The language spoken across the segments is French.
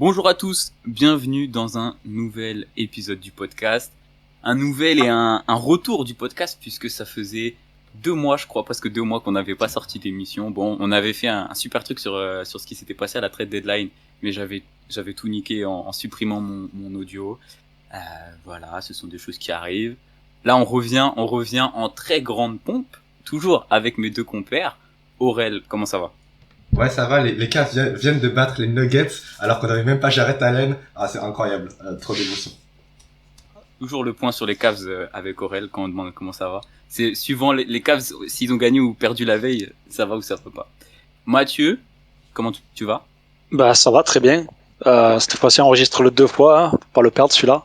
Bonjour à tous, bienvenue dans un nouvel épisode du podcast. Un nouvel et un retour du podcast puisque ça faisait 2 mois, je crois, presque 2 mois qu'on n'avait pas sorti d'émission. Bon, on avait fait un super truc sur ce qui s'était passé à la trade deadline, mais j'avais tout niqué en supprimant mon audio. Voilà, ce sont des choses qui arrivent. Là, on revient en très grande pompe, toujours avec mes deux compères. Aurel, comment ça va? Ouais, ça va, les Cavs viennent de battre les Nuggets alors qu'on n'avait même pas Jarrett Allen. Ah, c'est incroyable, trop d'émotions. Toujours le point sur les Cavs avec Aurel quand on demande comment ça va. C'est suivant les Cavs, s'ils ont gagné ou perdu la veille, ça va ou ça va pas. Mathieu, comment tu vas? Bah ça va très bien. Cette fois-ci on enregistre le 2 fois, hein, pour pas le perdre celui-là.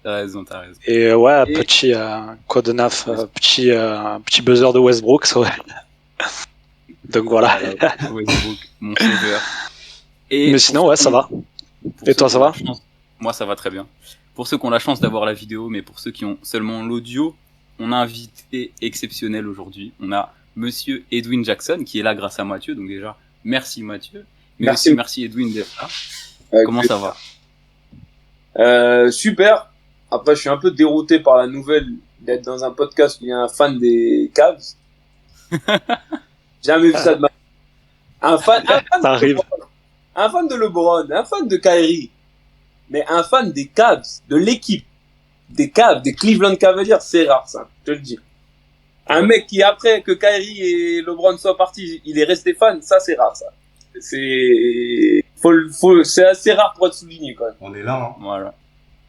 T'as raison. Et ouais, petit code 9, petit buzzer de Westbrook, ça, ouais. Donc voilà. Westbrook, mon sauveur. Mais sinon ouais, ça va. Et toi, ça va? Moi ça va très bien. Pour ceux qui ont la chance d'avoir la vidéo, mais pour ceux qui ont seulement l'audio, on a un invité exceptionnel aujourd'hui. On a Monsieur Edwin Jackson qui est là grâce à Mathieu. Donc déjà, merci Mathieu. Mais merci. Aussi merci Edwin d'être là. Comment ça va? Super. Après, je suis un peu dérouté par la nouvelle d'être dans un podcast où il y a un fan des Cavs. Jamais vu ça de ma vie. Un fan de LeBron, un fan de Kyrie, mais un fan des Cavs, de l'équipe, des Cavs, des Cleveland Cavaliers, c'est rare ça, je te le dis. Un mec qui après que Kyrie et LeBron soient partis, il est resté fan, ça c'est rare ça. C'est assez rare pour être souligné quand même. On est là, hein. Voilà.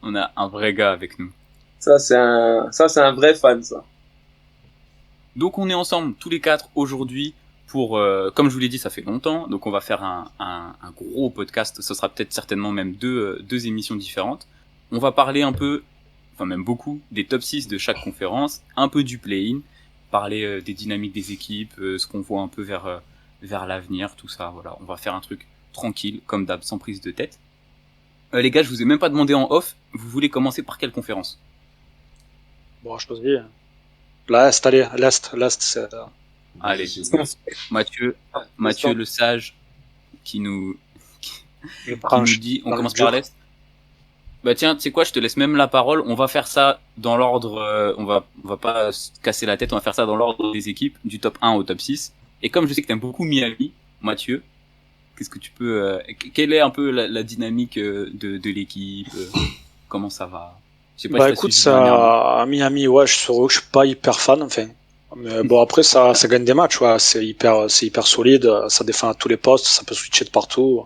On a un vrai gars avec nous. Ça c'est un vrai fan ça. Donc on est ensemble tous les 4 aujourd'hui pour, comme je vous l'ai dit, ça fait longtemps, donc on va faire un gros podcast. Ce sera peut-être certainement même deux émissions différentes. On va parler un peu, enfin même beaucoup, des top 6 de chaque conférence, un peu du play-in, parler des dynamiques des équipes, ce qu'on voit un peu vers l'avenir, tout ça. Voilà, on va faire un truc tranquille, comme d'hab, sans prise de tête. Les gars, je vous ai même pas demandé en off, vous voulez commencer par quelle conférence? Bon, je pense bien. L'Est, allez, l'Est, c'est... Allez, Mathieu le sage qui nous dit, on commence par l'Est. Bah tiens, tu sais quoi, je te laisse même la parole. On va faire ça dans l'ordre, on va pas se casser la tête, on va faire ça dans l'ordre des équipes, du top 1 au top 6. Et comme je sais que t'aimes beaucoup Miami, Mathieu, qu'est-ce que tu peux, quelle est un peu la dynamique de l'équipe, comment ça va? Je sais pas. Bah écoute, ça, à Miami, ouais, je suis pas hyper fan, enfin. Mais bon, après, ça gagne des matchs, ouais. C'est hyper solide, ça défend à tous les postes, ça peut switcher de partout.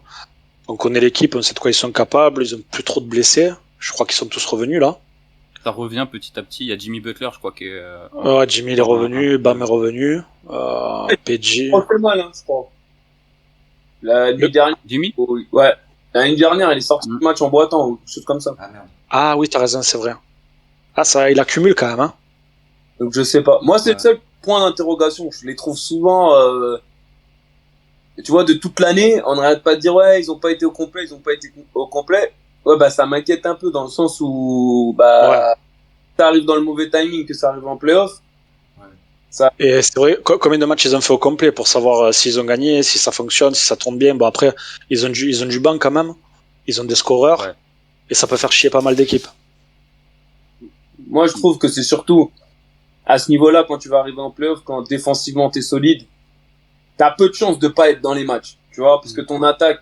On connaît l'équipe, on sait de quoi ils sont capables, ils ont plus trop de blessés. Je crois qu'ils sont tous revenus, là. Ça revient petit à petit, il y a Jimmy Butler, je crois, qui est... Ouais, Jimmy il est revenu, Bam est revenu, PG... On fait mal, hein, je crois. La nuit dernière... Jimmy? Ouais. L'année dernière, il est sorti du match en boitant, ou quelque chose comme ça. Ah merde. Ah oui, t'as raison, c'est vrai. Ah, ça, il accumule quand même, hein. Donc je sais pas. Moi, c'est le seul point d'interrogation. Je les trouve souvent... Tu vois, de toute l'année, on n'arrête pas de dire ouais, ils ont pas été au complet. Ouais, bah ça m'inquiète un peu dans le sens où ça arrive dans le mauvais timing que ça arrive en playoff. Ouais. Et c'est vrai, combien de matchs ils ont fait au complet pour savoir s'ils ont gagné, si ça fonctionne, si ça tourne bien. Bon après, ils ont du banc quand même. Ils ont des scoreurs et ça peut faire chier pas mal d'équipes. Moi, je trouve que c'est surtout à ce niveau-là quand tu vas arriver en playoff, quand défensivement t'es solide. T'as peu de chances de pas être dans les matchs, tu vois, parce que ton attaque,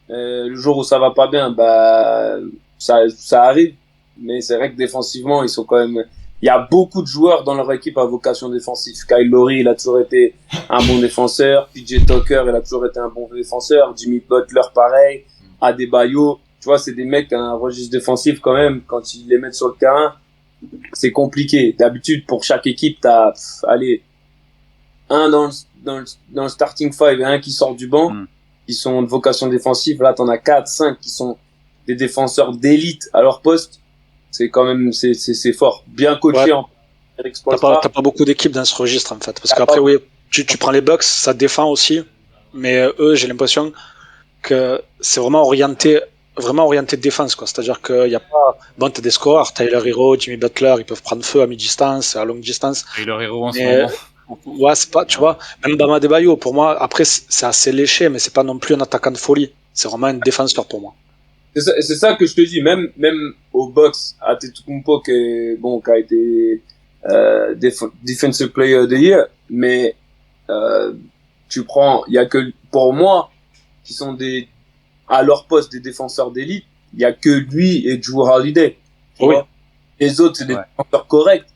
le jour où ça va pas bien, bah ça arrive. Mais c'est vrai que défensivement, ils sont quand même. Il y a beaucoup de joueurs dans leur équipe à vocation défensive. Kyle Lowry, il a toujours été un bon défenseur. PJ Tucker, il a toujours été un bon défenseur. Jimmy Butler, pareil. Adebayo, tu vois, c'est des mecs à un registre défensif quand même. Quand ils les mettent sur le terrain, c'est compliqué. D'habitude, pour chaque équipe, t'as un dans le starting five et un qui sort du banc, qui sont de vocation défensive. Là, t'en as 4, 5 qui sont des défenseurs d'élite à leur poste. C'est quand même, c'est fort. Bien coaché en T'as pas beaucoup d'équipes dans ce registre, en fait. Parce qu'après, oui, tu prends les Bucks, ça défend aussi. Mais eux, j'ai l'impression que c'est vraiment orienté défense, quoi. C'est-à-dire qu'il y a pas, bon, t'as des scoreurs, Tyler Hero, Jimmy Butler, ils peuvent prendre feu à mi-distance, à longue distance. Tyler Hero en ce moment. Ouais, c'est pas, tu vois, même Bam Adebayo, pour moi, après, c'est assez léché, mais c'est pas non plus un attaquant de folie. C'est vraiment un défenseur pour moi. C'est ça que je te dis, même au box, Antetokounmpo qui a été Defensive Player of the Year, mais il y a que pour moi qui sont à leur poste des défenseurs d'élite, il y a que lui et Jrue Holiday. Oui. Les autres c'est des défenseurs corrects,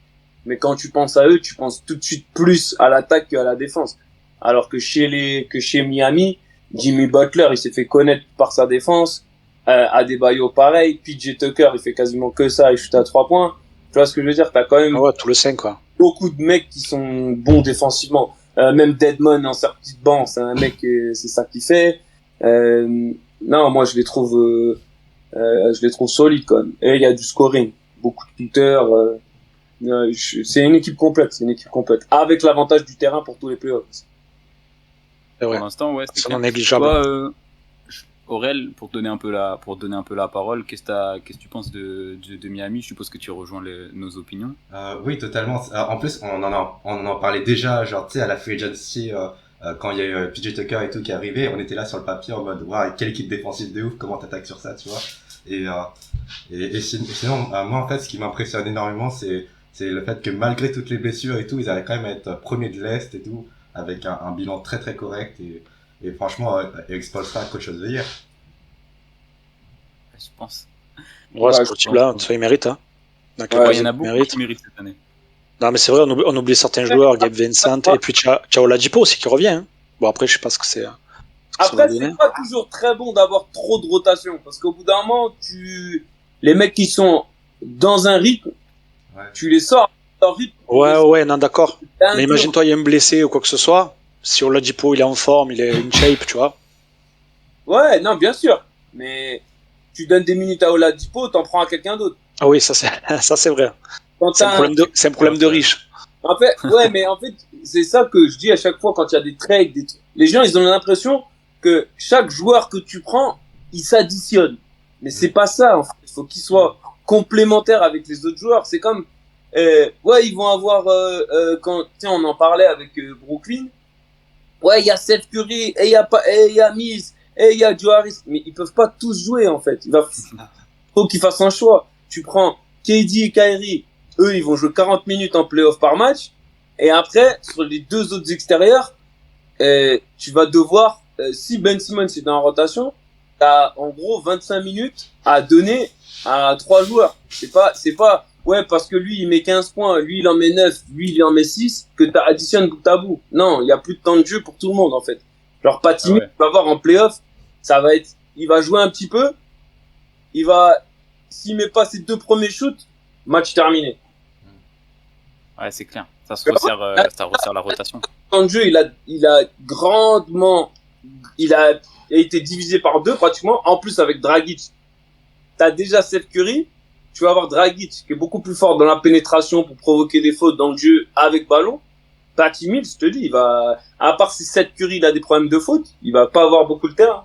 mais quand tu penses à eux, tu penses tout de suite plus à l'attaque qu'à la défense. Alors que chez Miami, Jimmy Butler, il s'est fait connaître par sa défense. Adebayo pareil, PJ Tucker il fait quasiment que ça, il shoot à 3 points. Tu vois ce que je veux dire, t'as quand même tout le 5 quoi. Beaucoup de mecs qui sont bons défensivement. Même Deadman en sortie de banc, c'est un mec, c'est ça qu'il fait. Non, moi je les trouve solides quand même. Et il y a du scoring, beaucoup de shooters. C'est une équipe complète, avec l'avantage du terrain pour tous les playoffs. Pour l'instant, ouais, c'est non négligeable. Toi, Aurel, pour te donner un peu la parole, qu'est-ce que tu penses de Miami? Je suppose que tu rejoins nos opinions. Oui, totalement. En plus, on en parlait déjà, genre, tu sais, à la free agency, quand il y a eu PJ Tucker et tout qui est arrivé, on était là sur le papier en mode, waouh, quelle équipe défensive de ouf, comment t'attaques sur ça, tu vois. Et sinon, moi, en fait, ce qui m'impressionne énormément, c'est le fait que malgré toutes les blessures et tout, ils arrivent quand même à être premiers de l'Est et tout, avec un bilan très très correct et franchement, Eric Spoelstra, coach of the year. Je pense. Ouais, ce type-là, il mérite, hein. Il y en a beaucoup qui méritent cette année. Non, mais c'est vrai, on oublie certains joueurs, Gabe Vincent, et puis Ciao Oladipo aussi qui revient, hein. Bon, après, je sais pas ce que c'est. Après, c'est pas toujours très bon d'avoir trop de rotation, parce qu'au bout d'un moment, les mecs qui sont dans un rythme, tu les sors dans un rythme. Ouais, non, d'accord. Mais imagine-toi, il y a un blessé ou quoi que ce soit. Si Oladipo, il est en forme, il est in shape, tu vois. Ouais, non, bien sûr. Mais tu donnes des minutes à Oladipo, t'en prends à quelqu'un d'autre. Ah oui, ça c'est vrai. C'est un problème de riche. En fait, ouais, mais en fait, c'est ça que je dis à chaque fois quand il y a des trades, les gens, ils ont l'impression que chaque joueur que tu prends, il s'additionne. Mais c'est pas ça, en fait. Il faut qu'il soit complémentaire avec les autres joueurs. C'est comme, ils vont avoir, quand, tiens, on en parlait avec Brooklyn. Ouais, il y a Seth Curry, et il y a Mills, et il y a Joe Harris. Mais ils peuvent pas tous jouer, en fait. Faut qu'ils fassent un choix. Tu prends KD et Kyrie, eux, ils vont jouer 40 minutes en playoff par match. Et après, sur les deux autres extérieurs, tu vas devoir, si Ben Simmons est en rotation, t'as en gros 25 minutes à donner à 3 joueurs. C'est pas, ouais, parce que lui, il met 15 points, lui, il en met 9, lui, il en met 6, que t'as additionné bout à bout. Non, il y a plus de temps de jeu pour tout le monde, en fait. Genre, Patty Mills va voir en playoff, il va jouer un petit peu, s'il met pas ses 2 premiers shoots, match terminé. Ouais, c'est clair. Ça resserre la rotation. Dans le jeu, il a été divisé par 2 pratiquement. En plus, avec Dragic, t'as déjà Seth Curry. Tu vas avoir Dragic qui est beaucoup plus fort dans la pénétration pour provoquer des fautes dans le jeu avec ballon. Patty Mills, je te dis, à part si Seth Curry il a des problèmes de faute, il va pas avoir beaucoup de terrain.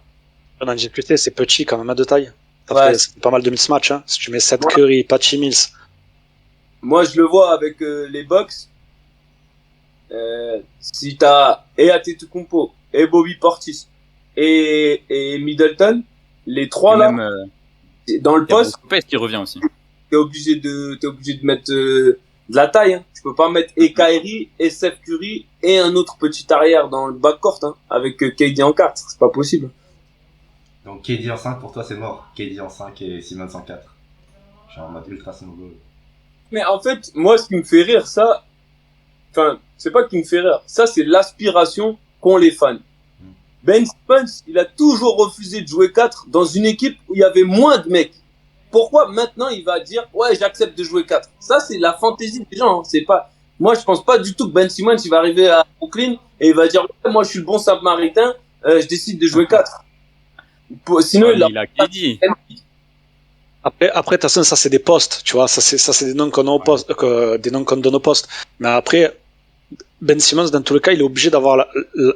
On a discuté, c'est petit quand même à de taille. C'est pas mal de mismatch, hein. Si tu mets Seth Curry, Patty Mills. Moi, je le vois avec les Bucks. Si t'as Antetokounmpo et Bobby Portis et Middleton, les 3 là, dans le poste, Lopez qui revient aussi. T'es obligé de mettre de la taille. Hein. Tu peux pas mettre et Kyrie et Seth Curry et un autre petit arrière dans le backcourt, hein, avec KD en 4. C'est pas possible. Donc KD en 5 pour toi c'est mort. KD en 5 et Simmons en 4. Genre en mode ultra snowball. Mais en fait, moi ce qui me fait rire, c'est pas qui me fait rire. Ça c'est l'aspiration qu'ont les fans. Ben Simmons, il a toujours refusé de jouer 4 dans une équipe où il y avait moins de mecs. Pourquoi maintenant il va dire ouais, j'accepte de jouer 4? Ça c'est la fantaisie des gens, hein. C'est pas, moi je pense pas du tout que Ben Simmons il va arriver à Brooklyn et il va dire ouais, moi je suis le bon samaritain, je décide de jouer 4. Sinon il a dit. Après, de toute façon, ça c'est des postes, tu vois, ça c'est des noms qu'on a au poste, des noms qu'on donne au poste. Mais après, Ben Simmons, dans tous les cas, il est obligé d'avoir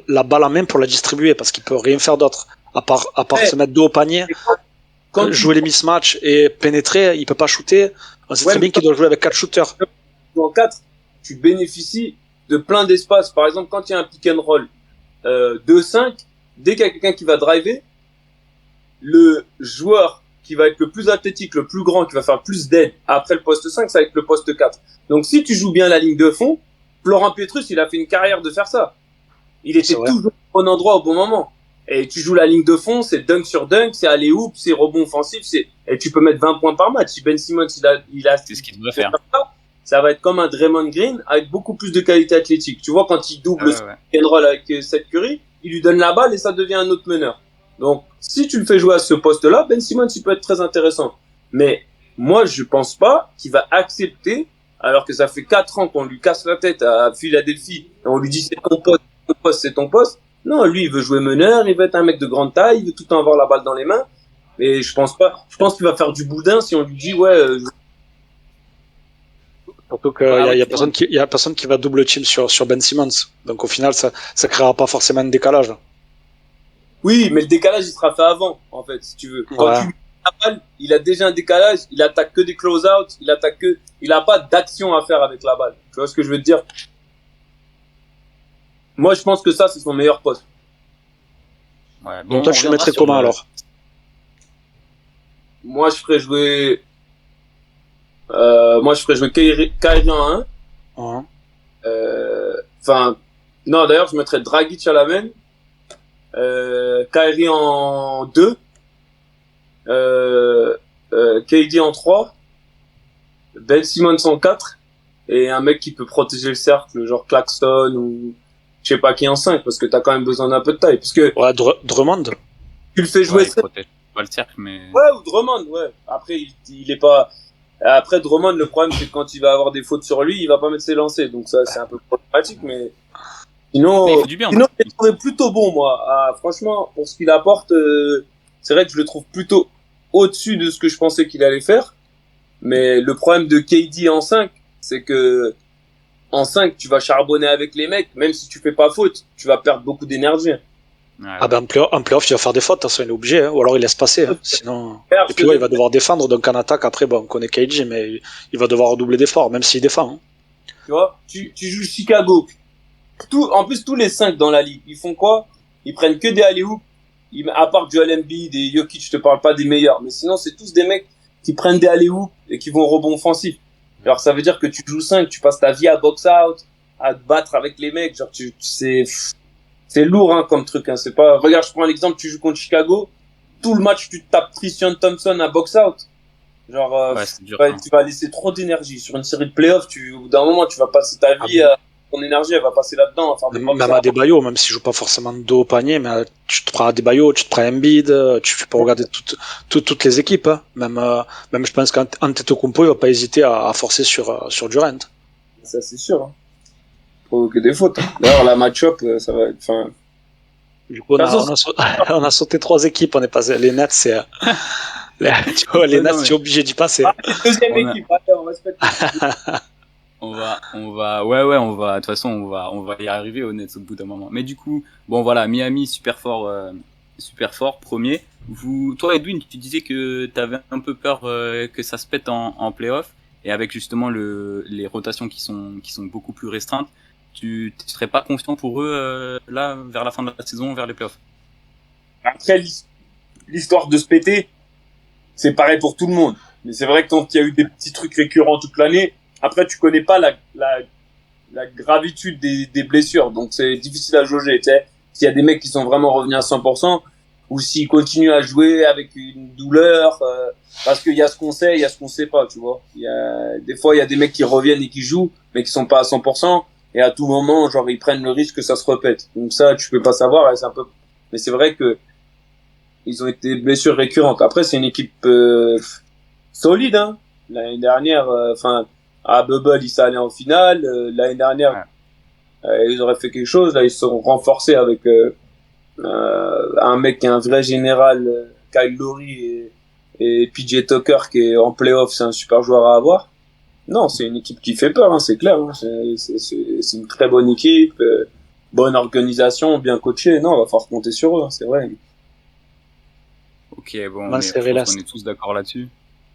la balle en main pour la distribuer parce qu'il peut rien faire d'autre. À part se mettre dos au panier, jouer les mismatchs et pénétrer, il peut pas shooter. On sait très bien qu'il doit jouer avec 4 shooters. En 4, tu bénéficies de plein d'espace. Par exemple, quand il y a un pick and roll 2-5, dès qu'il y a quelqu'un qui va driver, le joueur qui va être le plus athlétique, le plus grand, qui va faire plus d'aide après le poste 5, ça va être le poste 4. Donc si tu joues bien la ligne de fond, Florent Pietrus, il a fait une carrière de faire ça. Il était toujours au bon endroit au bon moment. Et tu joues la ligne de fond, c'est dunk sur dunk, c'est aller-hoop, c'est rebond offensif, et tu peux mettre 20 points par match. Si Ben Simmons, c'est ce qu'il doit faire. Ça va être comme un Draymond Green avec beaucoup plus de qualité athlétique. Tu vois, quand il double pick and roll avec Seth Curry, il lui donne la balle et ça devient un autre meneur. Donc, si tu le fais jouer à ce poste-là, Ben Simmons, il peut être très intéressant. Mais moi, je pense pas qu'il va accepter, alors que ça fait 4 ans qu'on lui casse la tête à Philadelphie, et on lui dit c'est ton poste, c'est ton poste. Non, lui, il veut jouer meneur, il veut être un mec de grande taille, il veut tout le temps avoir la balle dans les mains. Et je pense pas. Je pense qu'il va faire du boudin si on lui dit Surtout qu'il y a personne qui va double team sur Ben Simmons. Donc au final, ça créera pas forcément un décalage. Oui, mais le décalage, il sera fait avant, en fait, si tu veux. Quand tu mets la balle, il a déjà un décalage, il attaque que des close-out, il a pas d'action à faire avec la balle. Tu vois ce que je veux te dire? Moi, je pense que ça, c'est son meilleur poste. Ouais, donc toi, tu le mettrais comment alors? Moi, je ferais jouer Kyrie en 1. Non, d'ailleurs, je mettrais Dragic à la main. Kyrie en 2. KD en 3. Ben Simmons en 4. Et un mec qui peut protéger le cercle, genre Claxton ou je sais pas qui en 5, parce que t'as quand même besoin d'un peu de taille. Parce que Drummond. Tu le fais jouer. Il protège pas le cercle, mais. Ouais, ou Drummond, ouais. Après, il est pas. Après, Drummond, le problème, c'est que quand il va avoir des fautes sur lui, il va pas mettre ses lancers. Donc ça, c'est un peu problématique, mais sinon, mais il fait du bien, sinon, je le trouvais plutôt bon, moi. Franchement, pour ce qu'il apporte, c'est vrai que je le trouve plutôt au-dessus de ce que je pensais qu'il allait faire. Mais le problème de KD en 5, c'est que en 5, tu vas charbonner avec les mecs, même si tu fais pas faute, tu vas perdre beaucoup d'énergie. Ouais. Ah ben en playoff, il va faire des fautes, ça il est obligé, hein, ou alors il laisse passer, hein, sinon. Et puis il va devoir défendre, donc en attaque après, bon, on connaît KG, mais il va devoir redoubler d'efforts, même s'il défend. Hein. Tu vois, tu joues Chicago. En plus, tous les 5 dans la ligue, ils font quoi? Ils prennent que des alley-oop. À part Joel Embiid et Jokic, je te parle pas des meilleurs, mais sinon c'est tous des mecs qui prennent des alley-oop et qui vont au rebond offensif. Alors ça veut dire que tu joues 5, tu passes ta vie à box out, à te battre avec les mecs, genre c'est lourd hein, comme truc. Hein. C'est pas. Regarde, je prends l'exemple, tu joues contre Chicago, tout le match tu te tapes Tristan Thompson à box out. Genre, dur, tu vas laisser trop d'énergie sur une série de playoffs. Au bout d'un moment, tu vas passer ta vie, ton énergie, elle va passer là-dedans. À faire des même à Adebayo, même si je joue pas forcément de dos au panier, mais tu te prends Adebayo, tu te prends Embiid, tu peux regarder toutes les équipes. Hein. Même je pense qu'Antetokounmpo il va pas hésiter à forcer sur Durant. Ça c'est sûr. Hein. Provoquer des fautes. D'ailleurs, la match-up, ça va être. Enfin. Du coup, on a sauté 3 équipes. On est passé. Les Nets, c'est. Les Nets, tu es obligé d'y passer. Deuxième équipe. Attends, on respecte. On va. De toute façon, on va y arriver aux Nets au bout d'un moment. Mais du coup, bon voilà, Miami super fort, premier. Toi, Edwin, tu disais que t'avais un peu peur que ça se pète en playoff, et avec justement les rotations qui sont beaucoup plus restreintes. Tu serais pas confiant pour eux là vers la fin de la saison, vers les playoffs? Après, l'histoire de se péter, c'est pareil pour tout le monde. Mais c'est vrai que quand il y a eu des petits trucs récurrents toute l'année, après tu connais pas la gravitude des blessures, donc c'est difficile à jauger. Tu sais, s'il y a des mecs qui sont vraiment revenus à 100%, ou s'ils continuent à jouer avec une douleur, parce qu'il y a ce qu'on sait, il y a ce qu'on sait pas, tu vois. Des fois il y a des mecs qui reviennent et qui jouent, mais qui sont pas à 100%. Et à tout moment, genre, ils prennent le risque que ça se répète. Donc ça, tu peux pas savoir, c'est un peu, mais c'est vrai que ils ont été blessures récurrentes. Après, c'est une équipe, solide, hein. L'année dernière, à Bubble, ils sont allés en finale. L'année dernière, ils auraient fait quelque chose. Là, ils se sont renforcés avec, un mec qui est un vrai général, Kyle Lowry et PJ Tucker qui est en playoff, c'est un super joueur à avoir. Non, c'est une équipe qui fait peur, hein, c'est clair. Hein. C'est une très bonne équipe, bonne organisation, bien coachée. Non, on va falloir compter sur eux, hein, c'est vrai. Ok, bon, on est tous d'accord là-dessus. De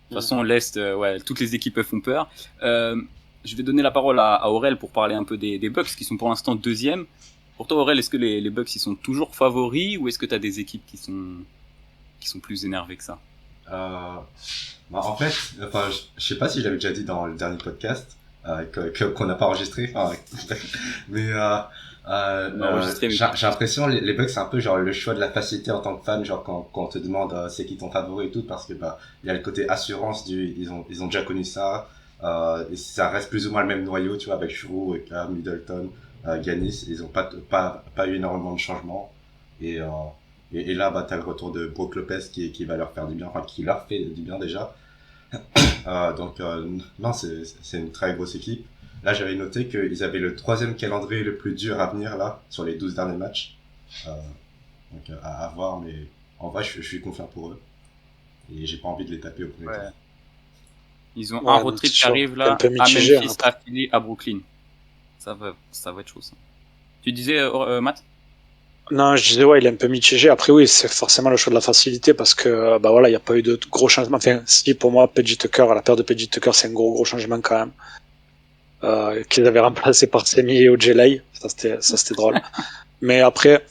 toute façon, l'Est, toutes les équipes font peur. Je vais donner la parole à Aurel pour parler un peu des Bucks qui sont pour l'instant deuxième. Pour toi, Aurel, est-ce que les Bucks ils sont toujours favoris, ou est-ce que tu as des équipes qui sont plus énervées que ça? En fait, enfin, je sais pas si je l'avais déjà dit dans le dernier podcast qu'on n'a pas enregistré, enfin, mais j'ai l'impression les Bucks c'est un peu genre le choix de la facilité en tant que fan, genre quand on te demande c'est qui ton favori et tout, parce que il y a le côté assurance ils ont déjà connu ça, et ça reste plus ou moins le même noyau, tu vois, avec Shrew, Cam, Middleton, Giannis, ils ont pas eu énormément de changements, et et là t'as le retour de Brook Lopez qui va leur faire du bien, enfin qui leur fait du bien déjà. Non, c'est une très grosse équipe. Là, j'avais noté qu'ils avaient le 3e calendrier le plus dur à venir, là, sur les 12 derniers matchs. À voir, mais en vrai, je suis confiant pour eux. Et j'ai pas envie de les taper au premier tour. Ils ont un road trip qui arrive là, à Memphis, à Philly, à Brooklyn. Ça va être chaud, ça. Tu disais, Matt? Non, je disais, ouais, il est un peu mitigé. Après, oui, c'est forcément le choix de la facilité parce que, voilà, il n'y a pas eu de gros changements. Enfin, si, pour moi, PJ Tucker, la paire de PJ Tucker, c'est un gros changement quand même. Qu'ils avaient remplacé par Semi et Ojelay. Ça, c'était drôle. Mais après,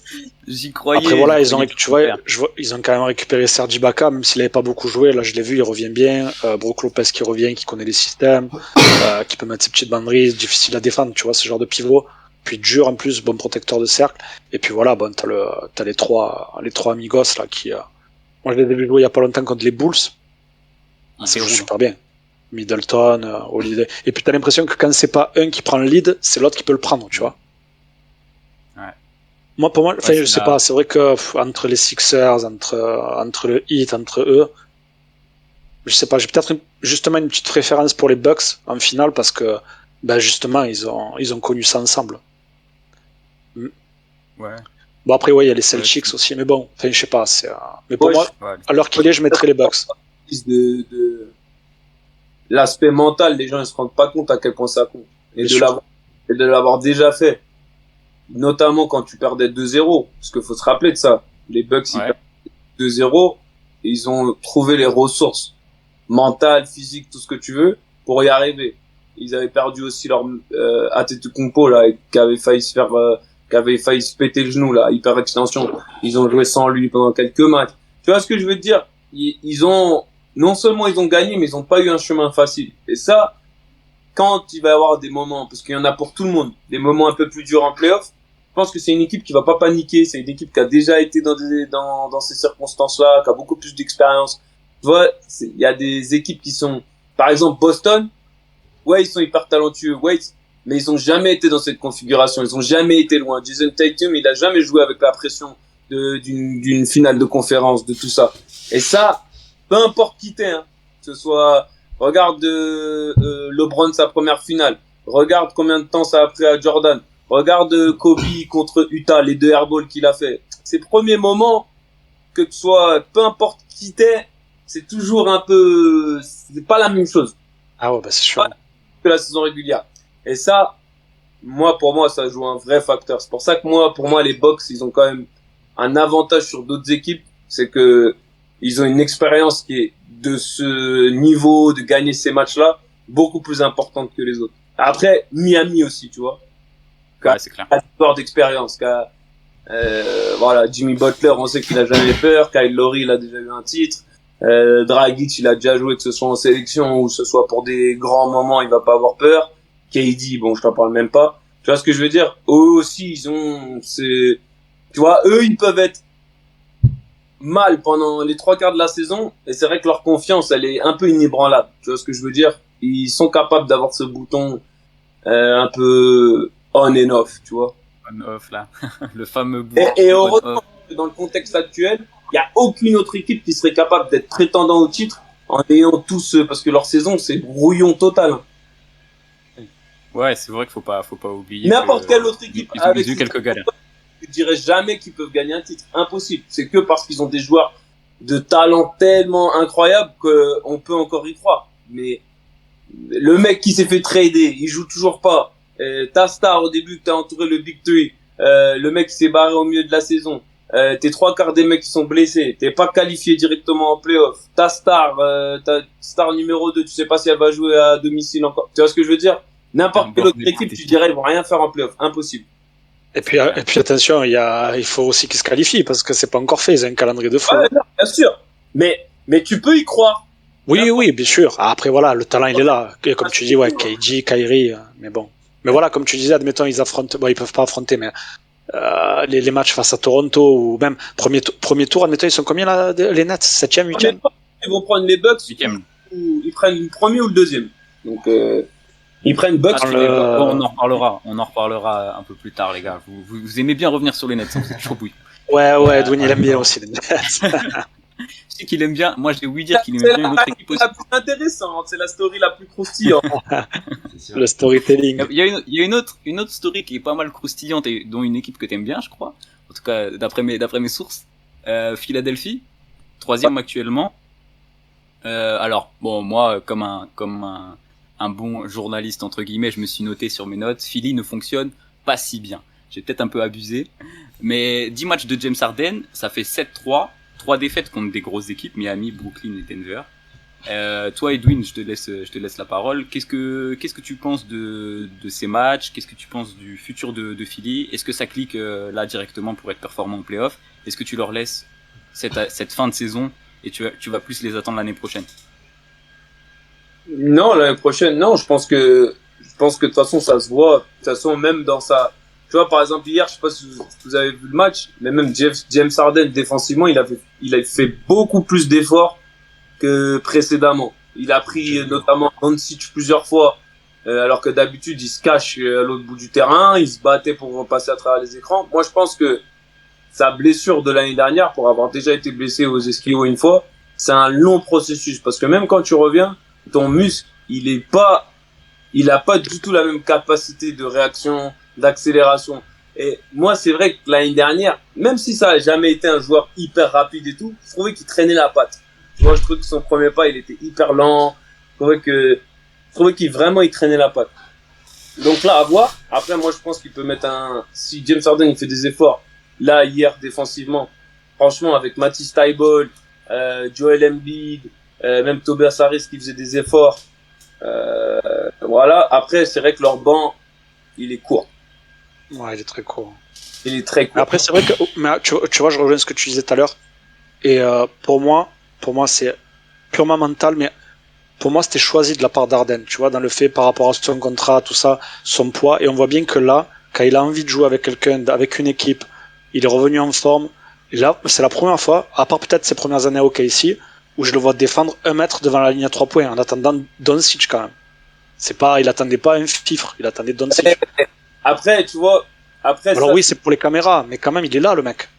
j'y croyais. Après, voilà, ils ont quand même récupéré Serge Ibaka, même s'il n'avait pas beaucoup joué. Là, je l'ai vu, il revient bien. Brook Lopez qui revient, qui connaît les systèmes, qui peut mettre ses petites banderies, difficile à défendre, tu vois, ce genre de pivot. Puis dur en plus, bon protecteur de cercle. Et puis voilà, bon, t'as les trois amigos là qui. Moi, je les ai vus jouer il y a pas longtemps contre les Bulls. Ça joue super bien. Middleton, Holiday. Et puis t'as l'impression que quand c'est pas un qui prend le lead, c'est l'autre qui peut le prendre, tu vois. Ouais. Moi, pour moi, enfin, je sais pas. C'est vrai que entre les Sixers, entre le Heat, entre eux, je sais pas. J'ai peut-être justement une petite préférence pour les Bucks en finale parce que, justement, ils ont connu ça ensemble. Ouais. Bon, après, ouais, il y a les Celtics aussi, mais bon, enfin, je sais pas. Mais pour moi, à l'heure qu'il est, je mettrais les Bucks. De l'aspect mental, les gens ne se rendent pas compte à quel point ça compte. Et de l'avoir déjà fait. Notamment quand tu perdais 2-0. Parce qu'il faut se rappeler de ça. Les Bucks, ils perdent 2-0. Et ils ont trouvé les ressources mentales, physiques, tout ce que tu veux, pour y arriver. Ils avaient perdu aussi leur Antetokounmpo, là, qui avait failli se péter le genou, là, hyper extension. Ils ont joué sans lui pendant quelques matchs. Tu vois ce que je veux te dire? Non seulement ils ont gagné, mais ils ont pas eu un chemin facile. Et ça, quand il va y avoir des moments, parce qu'il y en a pour tout le monde, des moments un peu plus durs en playoff, je pense que c'est une équipe qui va pas paniquer. C'est une équipe qui a déjà été dans ces circonstances-là, qui a beaucoup plus d'expérience. Tu vois, il y a des équipes qui sont, par exemple, Boston. Ouais, ils sont hyper talentueux, mais ils ont jamais été dans cette configuration. Ils ont jamais été loin. Jason Tatum, il a jamais joué avec la pression d'une finale de conférence, de tout ça. Et ça, peu importe qui t'es, hein, que ce soit, regarde LeBron sa première finale, regarde combien de temps ça a pris à Jordan, regarde Kobe contre Utah, les 2 airballs qu'il a fait. Ces premiers moments, que tu sois, peu importe qui t'es, c'est toujours un peu, c'est pas la même chose. Ah ouais, c'est sûr. Que la saison régulière. Et ça, pour moi, ça joue un vrai facteur. C'est pour ça que pour moi, les Bucks, ils ont quand même un avantage sur d'autres équipes, c'est que ils ont une expérience qui est de ce niveau, de gagner ces matchs-là, beaucoup plus importante que les autres. Après, Miami aussi, tu vois. Ouais, c'est clair. Sport d'expérience. Voilà, Jimmy Butler, on sait qu'il a jamais peur. Kyle Lowry, il a déjà eu un titre. Dragic, il a déjà joué, que ce soit en sélection ou que ce soit pour des grands moments, il va pas avoir peur. KD, bon, je t'en parle même pas. Tu vois ce que je veux dire? Eux aussi, tu vois, eux, ils peuvent être mal pendant les 3 quarts de la saison, et c'est vrai que leur confiance, elle est un peu inébranlable. Tu vois ce que je veux dire? Ils sont capables d'avoir ce bouton un peu on and off, tu vois. On off, là. Le fameux bouton. Et heureusement, dans le contexte actuel, il y a aucune autre équipe qui serait capable d'être prétendant au titre en ayant tous parce que leur saison, c'est brouillon total. Ouais, c'est vrai qu'il faut pas oublier. N'importe quelle autre équipe ils ont eu quelques galères. Je dirais jamais qu'ils peuvent gagner un titre. Impossible. C'est que parce qu'ils ont des joueurs de talent tellement incroyable qu'on peut encore y croire. Mais le mec qui s'est fait trader, il joue toujours pas. Ta star au début que t'as entouré le Big Three, le mec qui s'est barré au milieu de la saison. T'es 3 quarts des mecs qui sont blessés. T'es pas qualifié directement en playoff. Ta star numéro 2, tu sais pas si elle va jouer à domicile encore. Tu vois ce que je veux dire? N'importe quelle autre équipe, tu dirais, ils vont rien faire en playoff. Impossible. Et puis attention, il faut aussi qu'ils se qualifient parce que c'est pas encore fait. Ils ont un calendrier de fou. Ouais, non, bien sûr. Mais Mais tu peux y croire. Oui, bien sûr. Après, voilà, le talent, il est là. Et comme tu dis, ouais, KG, Kyrie, mais bon. Mais voilà, comme tu disais, admettons, ils affrontent, bon, ils peuvent pas affronter, mais les matchs face à Toronto ou même premier tour, admettons, ils sont combien là, les Nets? 7e, 8e? Ils vont prendre les Bucks 8e. Ou ils prennent le premier ou le deuxième. Donc, ils prennent Bucks. On en reparlera un peu plus tard, les gars. Vous aimez bien revenir sur les Nets, hein, vous êtes toujours bouillis. Ouais, Dwayne, il aime bien aussi les Nets. Je sais qu'il aime bien. Moi, j'ai ouï dire qu'il aimait bien une autre équipe aussi. C'est la plus intéressante, c'est la story la plus croustillante. Le storytelling. Il y a une autre story qui est pas mal croustillante et dont une équipe que t'aimes bien, je crois. En tout cas, d'après mes sources. Philadelphie, 3e actuellement. Alors, bon, moi, comme un bon journaliste, entre guillemets, je me suis noté sur mes notes, Philly ne fonctionne pas si bien. J'ai peut-être un peu abusé. Mais 10 matchs de James Harden, ça fait 7-3. 3 défaites contre des grosses équipes, Miami, Brooklyn et Denver. Toi, Edwin, je te laisse la parole. Qu'est-ce que tu penses de ces matchs? Qu'est-ce que tu penses du futur de Philly? Est-ce que ça clique là directement pour être performant en playoff? Est-ce que tu leur laisses cette fin de saison et tu vas plus les attendre l'année prochaine? Non, l'année prochaine, non. Je pense que de toute façon, ça se voit. De toute façon, même dans sa, tu vois, par exemple, hier, je sais pas si vous avez vu le match, mais même James Harden, défensivement, il a fait beaucoup plus d'efforts que précédemment. Il a pris notamment Doncic plusieurs fois, alors que d'habitude, il se cache à l'autre bout du terrain, il se battait pour passer à travers les écrans. Moi, je pense que sa blessure de l'année dernière, pour avoir déjà été blessé aux ischios une fois, c'est un long processus, parce que même quand tu reviens, ton muscle, il a pas du tout la même capacité de réaction, d'accélération. Et moi, c'est vrai que l'année dernière, même si ça a jamais été un joueur hyper rapide et tout, je trouvais qu'il traînait la patte. Tu vois, je trouvais que son premier pas, il était hyper lent. Je trouvais qu'il traînait la patte. Donc là, à voir. Après, moi, je pense qu'il peut mettre si James Harden, il fait des efforts, là, hier, défensivement, franchement, avec Matisse Thybulle, Joel Embiid, même Tobias Harris qui faisait des efforts, voilà. Après, c'est vrai que leur banc, il est court. Ouais, il est très court. Il est très court. Après, c'est vrai que, mais tu vois, je reviens à ce que tu disais tout à l'heure. Et pour moi, c'est purement mental, mais pour moi, c'était choisi de la part d'Arden, tu vois, dans le fait par rapport à son contrat, tout ça, son poids. Et on voit bien que là, quand il a envie de jouer avec quelqu'un, avec une équipe, il est revenu en forme. Et là, c'est la première fois, à part peut-être ses premières années au KC, où je le vois défendre 1 mètre devant la ligne à 3 points, en attendant Doncic quand même. Il attendait pas un fifre, il attendait Doncic. Après, tu vois, alors ça, oui, c'est pour les caméras, mais quand même, il est là, le mec.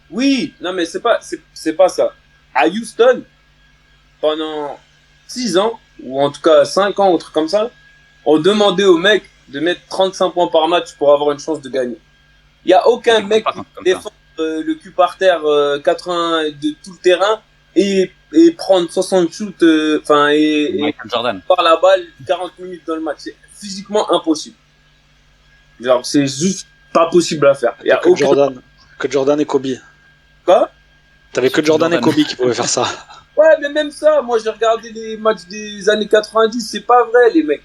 Oui, non, mais c'est pas ça. À Houston, pendant 6 ans, ou en tout cas 5 ans, ou truc comme ça, on demandait aux mecs de mettre 35 points par match pour avoir une chance de gagner. Il y a aucun mec qui défend le cul par terre 80 de tout le terrain et prendre 60 shoots, et par la balle 40 minutes dans le match. C'est physiquement impossible. Genre, c'est juste pas possible à faire. Il y a que Jordan et Kobe. Quoi? T'avais que Jordan et Kobe qui pouvaient faire ça. Ouais, mais même ça, moi j'ai regardé les matchs des années 90, c'est pas vrai, les mecs.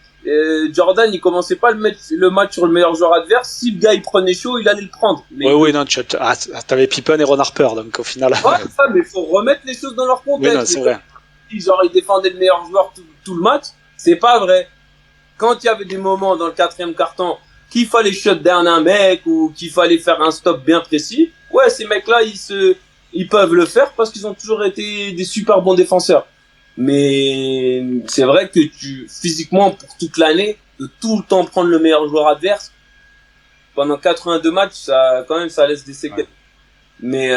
Jordan, il commençait pas le match sur le meilleur joueur adverse. Si le gars il prenait chaud, il allait le prendre. Oui, non, t'avais Pippen et Ron Harper, donc au final. Ouais, ça, mais faut remettre les choses dans leur contexte. Oui, non, c'est vrai. Genre, ils défendaient le meilleur joueur tout le match, c'est pas vrai. Quand il y avait des moments dans le 4e quart-temps qu'il fallait shut down un mec ou qu'il fallait faire un stop bien précis, ouais, ces mecs-là, ils peuvent le faire parce qu'ils ont toujours été des super bons défenseurs. Mais c'est vrai que physiquement, pour toute l'année, de tout le temps prendre le meilleur joueur adverse, pendant 82 matchs, ça laisse des séquelles. Ouais. Mais,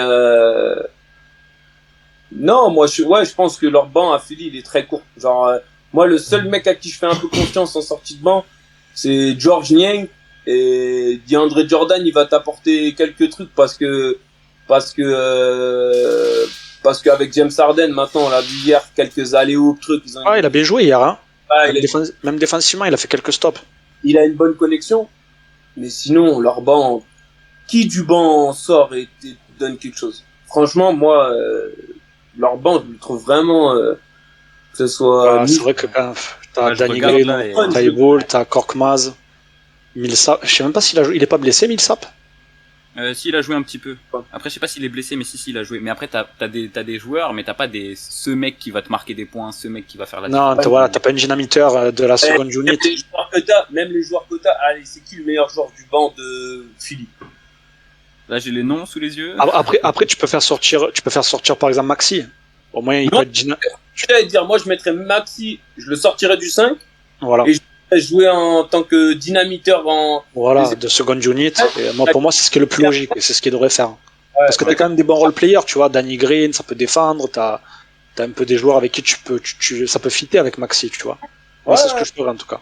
non, moi, je pense que leur banc à Philly, il est très court. Genre, moi, le seul mec à qui je fais un peu confiance en sortie de banc, c'est George Niang. Et DeAndre Jordan, il va t'apporter quelques trucs parce que avec James Harden, maintenant, on l'a vu hier, quelques alley-oops, trucs. Il a bien joué hier, hein. Même défensivement, il a fait quelques stops. Il a une bonne connexion. Mais sinon, leur banc, qui du banc sort et donne quelque chose? Franchement, moi, leur banc, je le trouve vraiment, que ce soit... c'est vrai que t'as Danny Green, t'as Thybulle, t'as Korkmaz, Millsap. Je sais même pas s'il a joué. Il est pas blessé, Millsap? S'il a joué un petit peu. Après, je sais pas s'il est blessé, mais si, il a joué. Mais après, t'as des joueurs, mais t'as pas ce mec qui va te marquer des points, ce mec qui va faire la Non, différence. t'as pas une dynamiteur de la seconde unit. Même les joueurs que t'as, allez, c'est qui le meilleur joueur du banc de Philippe? Là, j'ai les noms sous les yeux. Après, tu peux faire sortir par exemple Maxi. Au moins, il peut être dynamique. Je vais dire, moi, je mettrais Maxi, je le sortirais du 5. Voilà. Et je vais jouer en tant que dynamiteur de seconde unit. Et moi, pour moi, c'est ce qui est le plus logique et c'est ce qu'il devrait faire. Parce que t'as quand même des bons role-players, tu vois. Danny Green, ça peut défendre. T'as un peu des joueurs avec qui ça peut fitter avec Maxi, tu vois. Moi, c'est ce que je ferais en tout cas.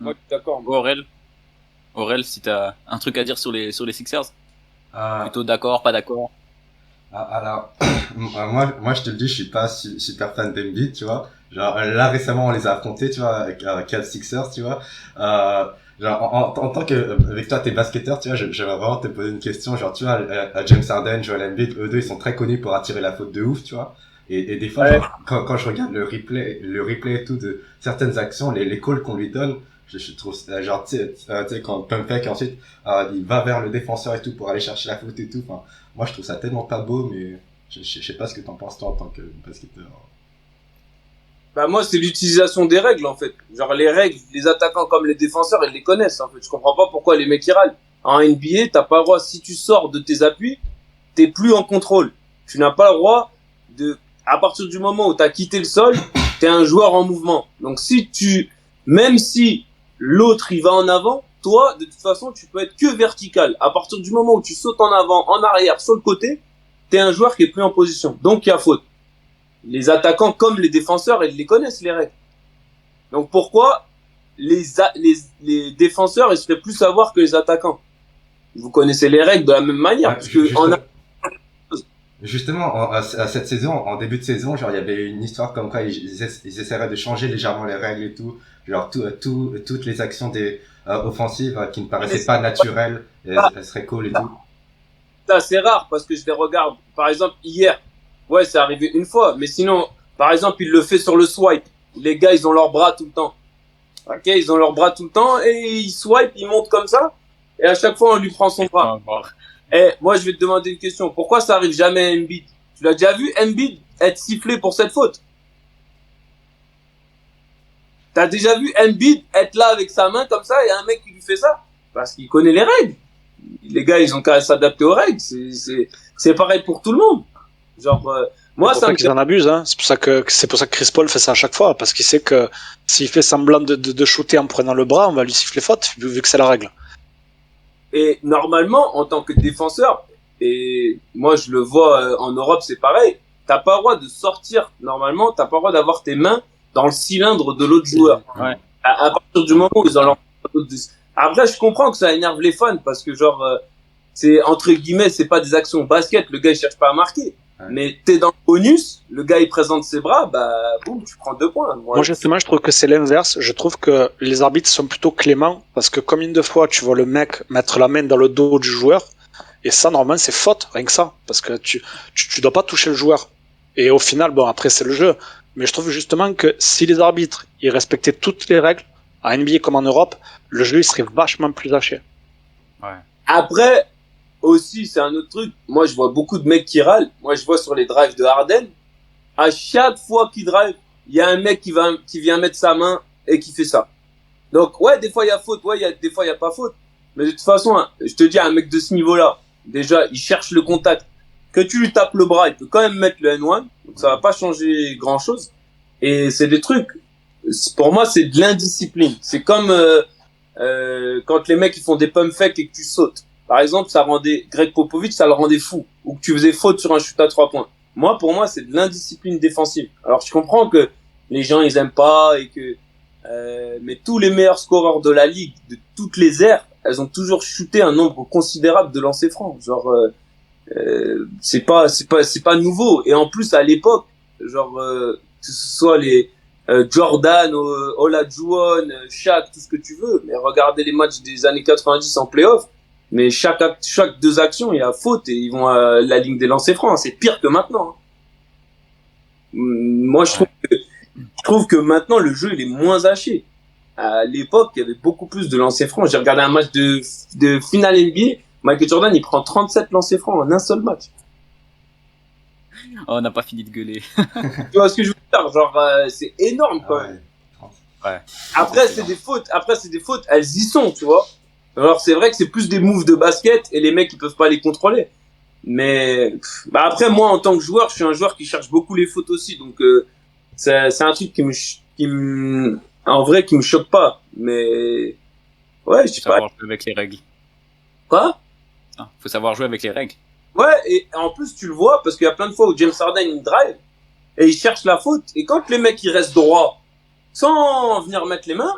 Moi, d'accord. Aurel, si t'as un truc à dire sur les Sixers, Ah, plutôt d'accord, pas d'accord. alors, moi, je te le dis, je suis pas super fan d'Embiid, tu vois. Genre, là, récemment, on les a affrontés, tu vois, avec Cavs Sixers, tu vois. Genre, en tant que, avec toi, t'es basketteur, tu vois, j'aimerais vraiment te poser une question. Genre, tu vois, à James Harden, Joel Embiid, eux deux, ils sont très connus pour attirer la faute de ouf, tu vois. Et des fois, genre, quand je regarde le replay et tout de certaines actions, les calls qu'on lui donne, je trouve, genre, tu sais, quand Pumpek, ensuite, il va vers le défenseur et tout pour aller chercher la faute et tout. Enfin, moi, je trouve ça tellement pas beau, mais je sais pas ce que t'en penses toi en tant que basketteur. Bah, moi, c'est l'utilisation des règles, en fait. Genre, les règles, les attaquants comme les défenseurs, ils les connaissent, en fait. Je comprends pas pourquoi les mecs, ils râlent. En NBA, t'as pas le droit, si tu sors de tes appuis, t'es plus en contrôle. Tu n'as pas le droit à partir du moment où t'as quitté le sol, t'es un joueur en mouvement. Donc, même si l'autre, il va en avant, toi, de toute façon, tu peux être que vertical. À partir du moment où tu sautes en avant, en arrière, sur le côté, t'es un joueur qui est plus en position. Donc, il y a faute. Les attaquants comme les défenseurs, ils les connaissent, les règles. Donc pourquoi les défenseurs, ils seraient plus savoir que les attaquants? Vous connaissez les règles de la même manière. Parce que Justement, à cette saison, en début de saison, genre, il y avait une histoire comme quoi ils essaieraient de changer légèrement les règles et tout. Genre, toutes les actions offensives qui ne paraissaient pas naturelles, elles seraient cool et tout. Ça, c'est rare parce que je les regarde. Par exemple, hier, ouais, c'est arrivé une fois. Mais sinon, par exemple, il le fait sur le swipe. Les gars, ils ont leurs bras tout le temps. Ok, ils ont leurs bras tout le temps et ils swipe, ils montent comme ça. Et à chaque fois, on lui prend son bras. Et moi, je vais te demander une question. Pourquoi ça arrive jamais à Embiid? Tu l'as déjà vu, Embiid, être sifflé pour cette faute? T'as déjà vu Embiid être là avec sa main comme ça et un mec qui lui fait ça? Parce qu'il connaît les règles. Les gars, ils ont qu'à s'adapter aux règles. C'est pareil pour tout le monde. Genre, moi, c'est pour ça qu'ils en abusent, hein. C'est pour ça que Chris Paul fait ça à chaque fois, parce qu'il sait que s'il fait semblant de shooter en prenant le bras, on va lui siffler faute, vu que c'est la règle. Et normalement, en tant que défenseur, et moi je le vois en Europe, c'est pareil, t'as pas le droit de sortir, normalement, t'as pas le droit d'avoir tes mains dans le cylindre de l'autre joueur. Ouais. À partir du moment où ils ont leur... Après, je comprends que ça énerve les fans, parce que genre, c'est entre guillemets, c'est pas des actions basket, le gars il cherche pas à marquer. Ouais. Mais t'es dans le bonus, le gars il présente ses bras, bah boum, tu prends 2 points. Moi justement, je trouve que c'est l'inverse. Je trouve que les arbitres sont plutôt cléments parce que combien de fois tu vois le mec mettre la main dans le dos du joueur et ça normalement c'est faute, rien que ça, parce que tu dois pas toucher le joueur. Et au final, bon après c'est le jeu, mais je trouve justement que si les arbitres ils respectaient toutes les règles, à NBA comme en Europe, le jeu il serait vachement plus haché. Ouais. Après aussi, c'est un autre truc. Moi, je vois beaucoup de mecs qui râlent. Moi, je vois sur les drives de Harden, à chaque fois qu'il drive, il y a un mec qui vient mettre sa main et qui fait ça. Donc, ouais, des fois, il y a faute. Ouais, des fois, il y a pas faute. Mais de toute façon, hein, je te dis, un mec de ce niveau-là, déjà, il cherche le contact. Que tu lui tapes le bras, il peut quand même mettre le N1. Donc, ça va pas changer grand-chose. Et c'est des trucs, pour moi, c'est de l'indiscipline. C'est comme quand les mecs, ils font des pump fakes et que tu sautes. Par exemple, ça rendait Greg Popovich, ça le rendait fou. Ou que tu faisais faute sur un shoot à 3 points. Moi, pour moi, c'est de l'indiscipline défensive. Alors, je comprends que les gens, ils aiment pas et que, mais tous les meilleurs scoreurs de la ligue, de toutes les ères, elles ont toujours shooté un nombre considérable de lancers francs. Genre, c'est pas nouveau. Et en plus, à l'époque, genre, que ce soit les Jordan, Olajuwon, Shaq, tout ce que tu veux, mais regardez les matchs des années 90 en playoff. Mais chaque 2 actions, il y a faute et ils vont à la ligne des lancers francs. C'est pire que maintenant. Hein. Moi, je trouve que maintenant le jeu il est moins haché. à l'époque, il y avait beaucoup plus de lancers francs. J'ai regardé un match de finale NBA. Michael Jordan, il prend 37 lancers francs en un seul match. Oh, on n'a pas fini de gueuler. Tu vois ce que je veux dire? Genre, c'est énorme, quoi. Ouais. Après, c'est des fautes. Elles y sont, tu vois. Alors, c'est vrai que c'est plus des moves de basket et les mecs, ils peuvent pas les contrôler. Mais, bah après, moi, en tant que joueur, je suis un joueur qui cherche beaucoup les fautes aussi. Donc, c'est un truc en vrai, qui me choque pas. Mais, ouais, je sais Faut pas. savoir jouer avec les règles. Quoi? Faut savoir jouer avec les règles. Ouais, et en plus, tu le vois, parce qu'il y a plein de fois où James Harden, il drive, et il cherche la faute, et quand les mecs, ils restent droits, sans venir mettre les mains,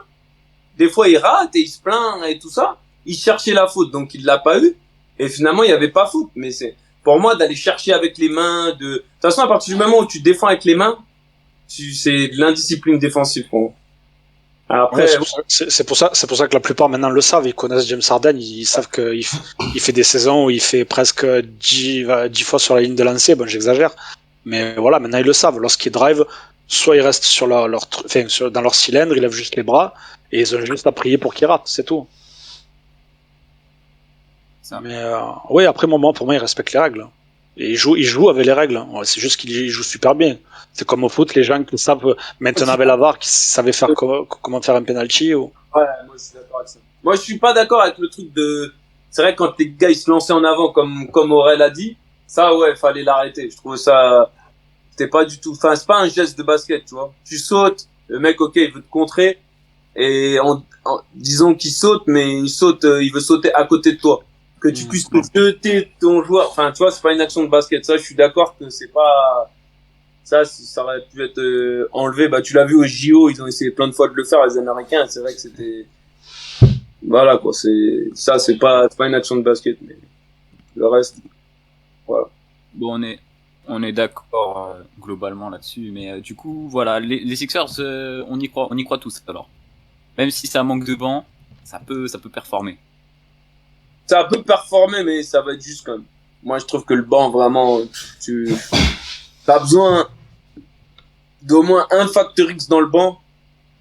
des fois, il rate, et il se plaint, et tout ça, il cherchait la faute, donc il l'a pas eu, et finalement, il y avait pas faute, mais c'est, pour moi, d'aller chercher avec les mains, de toute façon, à partir du moment où tu défends avec les mains, c'est de l'indiscipline défensive, pour moi. Après, Ouais, c'est pour ça que la plupart maintenant le savent, ils connaissent James Harden, ils savent qu'il il fait des saisons où il fait presque 10 fois sur la ligne de lancer, bon j'exagère, mais voilà, maintenant ils le savent, lorsqu'ils drive, soit ils restent sur dans leur cylindre, ils lèvent juste les bras, et ils ont juste à prier pour qu'ils ratent, c'est tout. Ça. Mais oui, après pour moi ils respectent les règles. Et ils jouent avec les règles, ouais, c'est juste qu'ils jouent super bien. C'est comme au foot, les gens qui savent, maintenant avec la VAR, qui savaient faire comment faire un penalty ou... ouais, moi je suis d'accord avec ça. Moi je suis pas d'accord avec le truc de. C'est vrai que quand les gars ils se lançaient en avant comme Aurel a dit, ça ouais, fallait l'arrêter. Je trouve ça. C'était pas du tout. Enfin, c'est pas un geste de basket, tu vois. Tu sautes, le mec ok, il veut te contrer et disons qu'il saute, mais il veut sauter à côté de toi. Que tu puisses te jeter ton joueur. Enfin, tu vois, c'est pas une action de basket. Ça, je suis d'accord que c'est pas. Ça aurait pu être enlevé. Bah, tu l'as vu au JO, ils ont essayé plein de fois de le faire, les Américains. C'est vrai que c'était. Voilà, quoi. C'est pas une action de basket, mais le reste, voilà. Bon, on est d'accord globalement là-dessus, mais du coup, voilà, les Sixers, on y croit tous alors. Même si ça manque de banc, ça peut performer. Ça peut performer, mais ça va être juste quand même. Moi, je trouve que le banc, vraiment, t'as besoin d'au moins un facteur X dans le banc,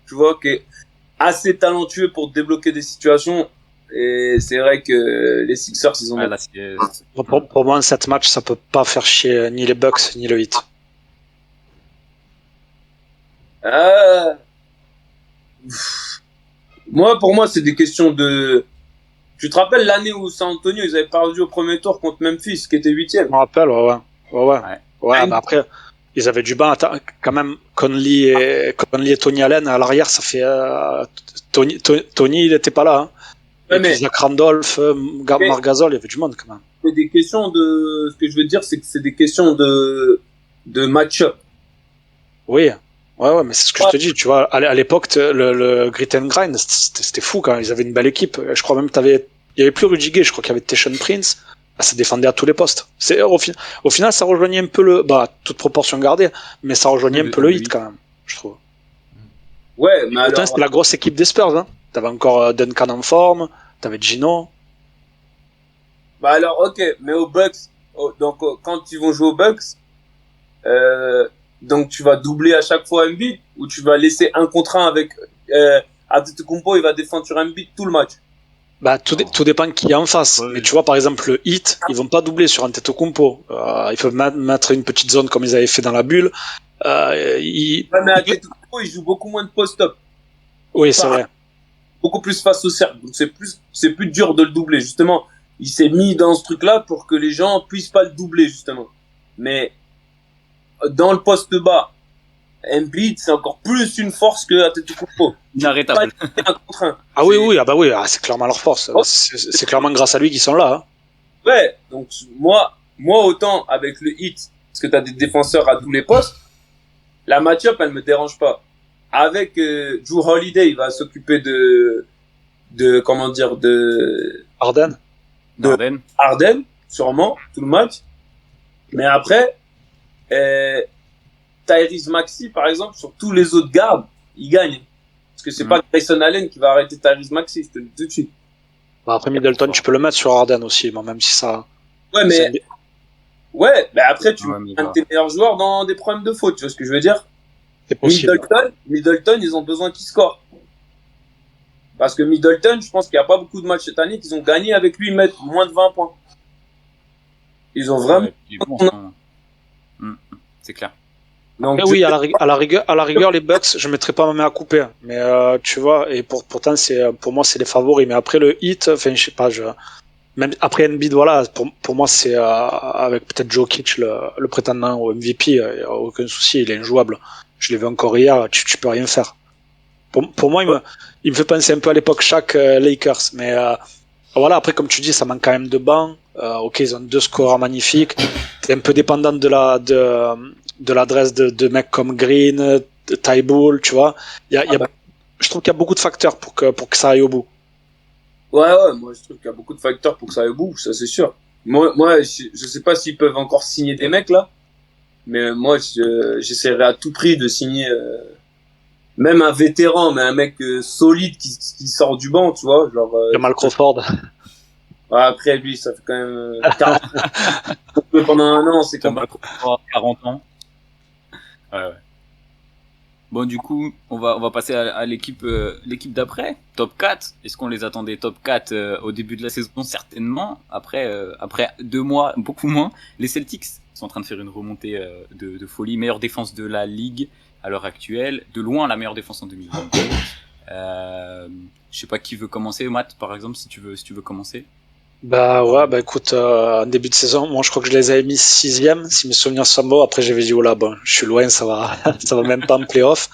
tu vois, qui est assez talentueux pour débloquer des situations. Et c'est vrai que les Sixers, ils ont... Ouais, là, pour moi, en 7 matchs, ça peut pas faire chier ni les Bucks, ni le Heat. Pour moi, c'est des questions de... Tu te rappelles l'année où San Antonio, ils avaient perdu au premier tour contre Memphis, qui était 8e? Je me rappelle, ouais. Mais après, ils avaient du banc. Quand même, Conley et Tony Allen à l'arrière, ça fait... Tony, il était pas là. Hein. Ouais, et puis Zach Randolph, Marc Gasol, il y avait du monde quand même. C'est des questions de... Ce que je veux dire, c'est que c'est des questions de match-up. Oui, ouais, mais c'est ce que je te dis. Tu vois, à l'époque, le Grit and Grind, c'était fou quand même. Ils avaient une belle équipe. Je crois même il y avait plus Rudy Gay, je crois qu'il y avait Tayshaun Prince. Ça défendait à tous les postes. Au final, ça rejoignait un peu toute proportion gardée, mais ça rejoignait un peu le Heat quand même, je trouve. Ouais, mais alors... C'était la grosse équipe des Spurs, hein. T'avais encore Duncan en forme, t'avais Gino. Bah alors, ok, mais aux Bucks, donc quand ils vont jouer aux Bucks, donc tu vas doubler à chaque fois Embiid ou tu vas laisser un contre un avec Antetokounmpo, il va défendre sur Embiid tout le match. Bah tout dépend qui est en face. Ouais. Mais tu vois par exemple le Heat, ils vont pas doubler sur Antetokounmpo. Ils peuvent mettre une petite zone comme ils avaient fait dans la bulle. Ouais, mais Antetokounmpo, il joue beaucoup moins de post-up. Oui, c'est vrai. Beaucoup plus face au cercle. Donc c'est plus dur de le doubler justement. Il s'est mis dans ce truc-là pour que les gens puissent pas le doubler justement. Mais dans le poste bas, Embiid, c'est encore plus une force que Antetokounmpo. Inarrêtable. Ah oui, c'est clairement leur force. Oh. C'est clairement grâce à lui qu'ils sont là. Hein. Ouais, donc moi autant avec le Heat, parce que t'as des défenseurs à tous les postes, la match-up, elle me dérange pas. Avec Drew Holiday, il va s'occuper de Harden, sûrement, tout le match. Mais après, Tyrese Maxey, par exemple, sur tous les autres gardes, il gagne. Parce que c'est pas Grayson Allen qui va arrêter Tyrese Maxey, je te le dis tout de suite. Bah après Middleton, tu peux le mettre sur Harden aussi, même si ça... Ouais, mais... Ouais, mais après, tu mets un de tes meilleurs joueurs dans des problèmes de faute, tu vois ce que je veux dire? C'est possible. Middleton, ils ont besoin qu'il score. Parce que Middleton, je pense qu'il n'y a pas beaucoup de matchs cette année qu'ils ont gagné avec lui mettre moins de 20 points. Ils ont vraiment... Ouais, puis bon, c'est clair. Donc, Oui, à la rigueur, les Bucks, je mettrais pas ma main à couper. Mais tu vois, et pourtant, pour moi, c'est les favoris. Mais après le hit, enfin, je sais pas, même après Embiid, voilà, pour moi, c'est avec peut-être Jokic, le prétendant au MVP, y a aucun souci, il est injouable. Je l'ai vu encore hier, tu peux rien faire. Pour moi, il me fait penser un peu à l'époque Shaq Lakers. Mais voilà, après, comme tu dis, ça manque quand même de bancs. Ok, ils ont 2 scoreurs magnifiques. C'est un peu dépendant de l'adresse de mecs comme Green, de Ty Bull, tu vois. Je trouve qu'il y a beaucoup de facteurs pour que ça aille au bout. Ouais, moi je trouve qu'il y a beaucoup de facteurs pour que ça aille au bout, ça c'est sûr. Moi je sais pas s'ils peuvent encore signer des mecs là, mais moi j'essaierai à tout prix de signer même un vétéran, mais un mec solide qui sort du banc, tu vois, genre Jamal Crawford. Ouais, après lui ça fait quand même 40 pendant un an, c'est Ça comme va 40 ans. Ouais. Bon, du coup, on va passer à l'équipe d'après, top 4. Est-ce qu'on les attendait top 4 au début de la saison? Certainement. Après 2 mois, beaucoup moins. Les Celtics sont en train de faire une remontée de folie. Meilleure défense de la ligue à l'heure actuelle. De loin, la meilleure défense en 2022. Je sais pas qui veut commencer. Matt, par exemple, si tu veux commencer. Bah ouais, bah écoute, en début de saison, moi je crois que je les avais mis 6e, si mes souvenirs sont bons. Après j'avais dit, oh là, bon, je suis loin, ça va, ça va même pas en playoff.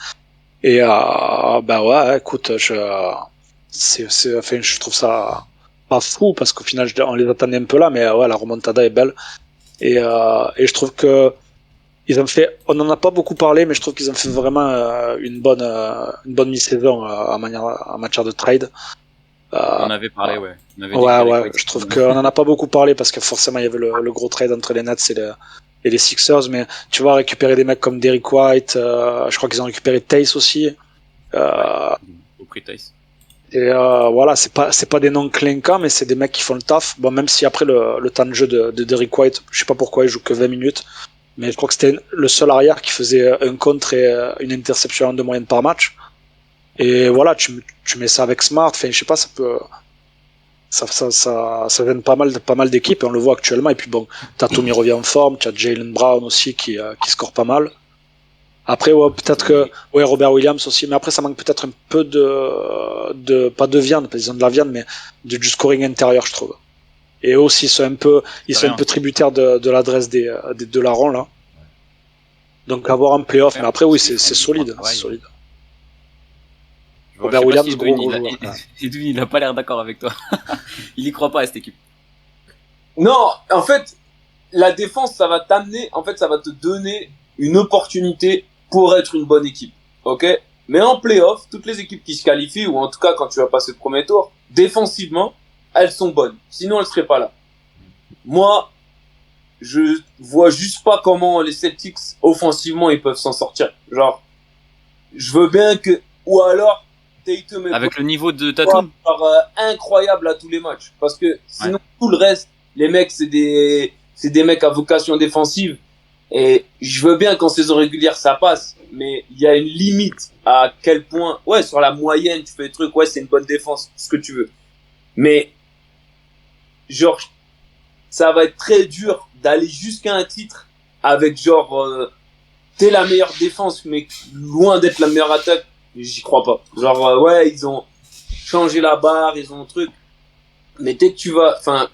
Et bah ouais, écoute, enfin, je trouve ça pas fou parce qu'au final, on les attendait un peu là, mais ouais, la remontada est belle. Et je trouve que on en a pas beaucoup parlé, mais je trouve qu'ils ont fait vraiment une bonne mi-saison en matière de trade. On avait parlé, ouais. On avait dit Ouais, je trouve qu'on en a pas beaucoup parlé parce que forcément il y avait le gros trade entre les Nets et les Sixers, mais tu vois, récupérer des mecs comme Derrick White, je crois qu'ils ont récupéré Tace aussi. Au prix Tace. Et voilà, c'est pas des noms clinquants, mais c'est des mecs qui font le taf. Bon, même si après le temps de jeu de Derrick White, je sais pas pourquoi il joue que 20 minutes, mais je crois que c'était le seul arrière qui faisait un contre et une interception de moyenne par match. Et voilà, tu mets ça avec Smart, enfin, je sais pas, ça vient pas mal d'équipes, et on le voit actuellement. Et puis bon, Tatum il revient en forme, tu as Jaylen Brown aussi qui score pas mal. Après, ouais, peut-être que, ouais, Robert Williams aussi, mais après, ça manque peut-être un peu pas de viande, ils ont de la viande, mais du scoring intérieur, je trouve. Et eux aussi, ils sont un peu tributaires de l'adresse des Larons, là. Donc, avoir un playoff, mais après, oui, c'est solide, c'est solide. Robert Williams, gros joueur. Il a pas l'air d'accord avec toi. Il y croit pas à cette équipe. Non, en fait, la défense, ça va t'amener, en fait, ça va te donner une opportunité pour être une bonne équipe. Ok? Mais en playoff, toutes les équipes qui se qualifient, ou en tout cas quand tu vas passer le premier tour, défensivement, elles sont bonnes. Sinon, elles seraient pas là. Moi, je vois juste pas comment les Celtics, offensivement, ils peuvent s'en sortir. Genre, je veux bien que, ou alors, Tatum avec le niveau de Tatum, incroyable à tous les matchs. Parce que sinon, tout le reste, les mecs, c'est des mecs à vocation défensive. Et je veux bien qu'en saison régulière ça passe, mais il y a une limite à quel point, ouais, sur la moyenne tu fais des trucs, ouais, c'est une bonne défense, ce que tu veux. Mais genre, ça va être très dur d'aller jusqu'à un titre avec genre, t'es la meilleure défense, mais loin d'être la meilleure attaque. J'y crois pas. Genre, ouais, ils ont changé la barre, ils ont un truc. Mais dès que tu vas, enfin,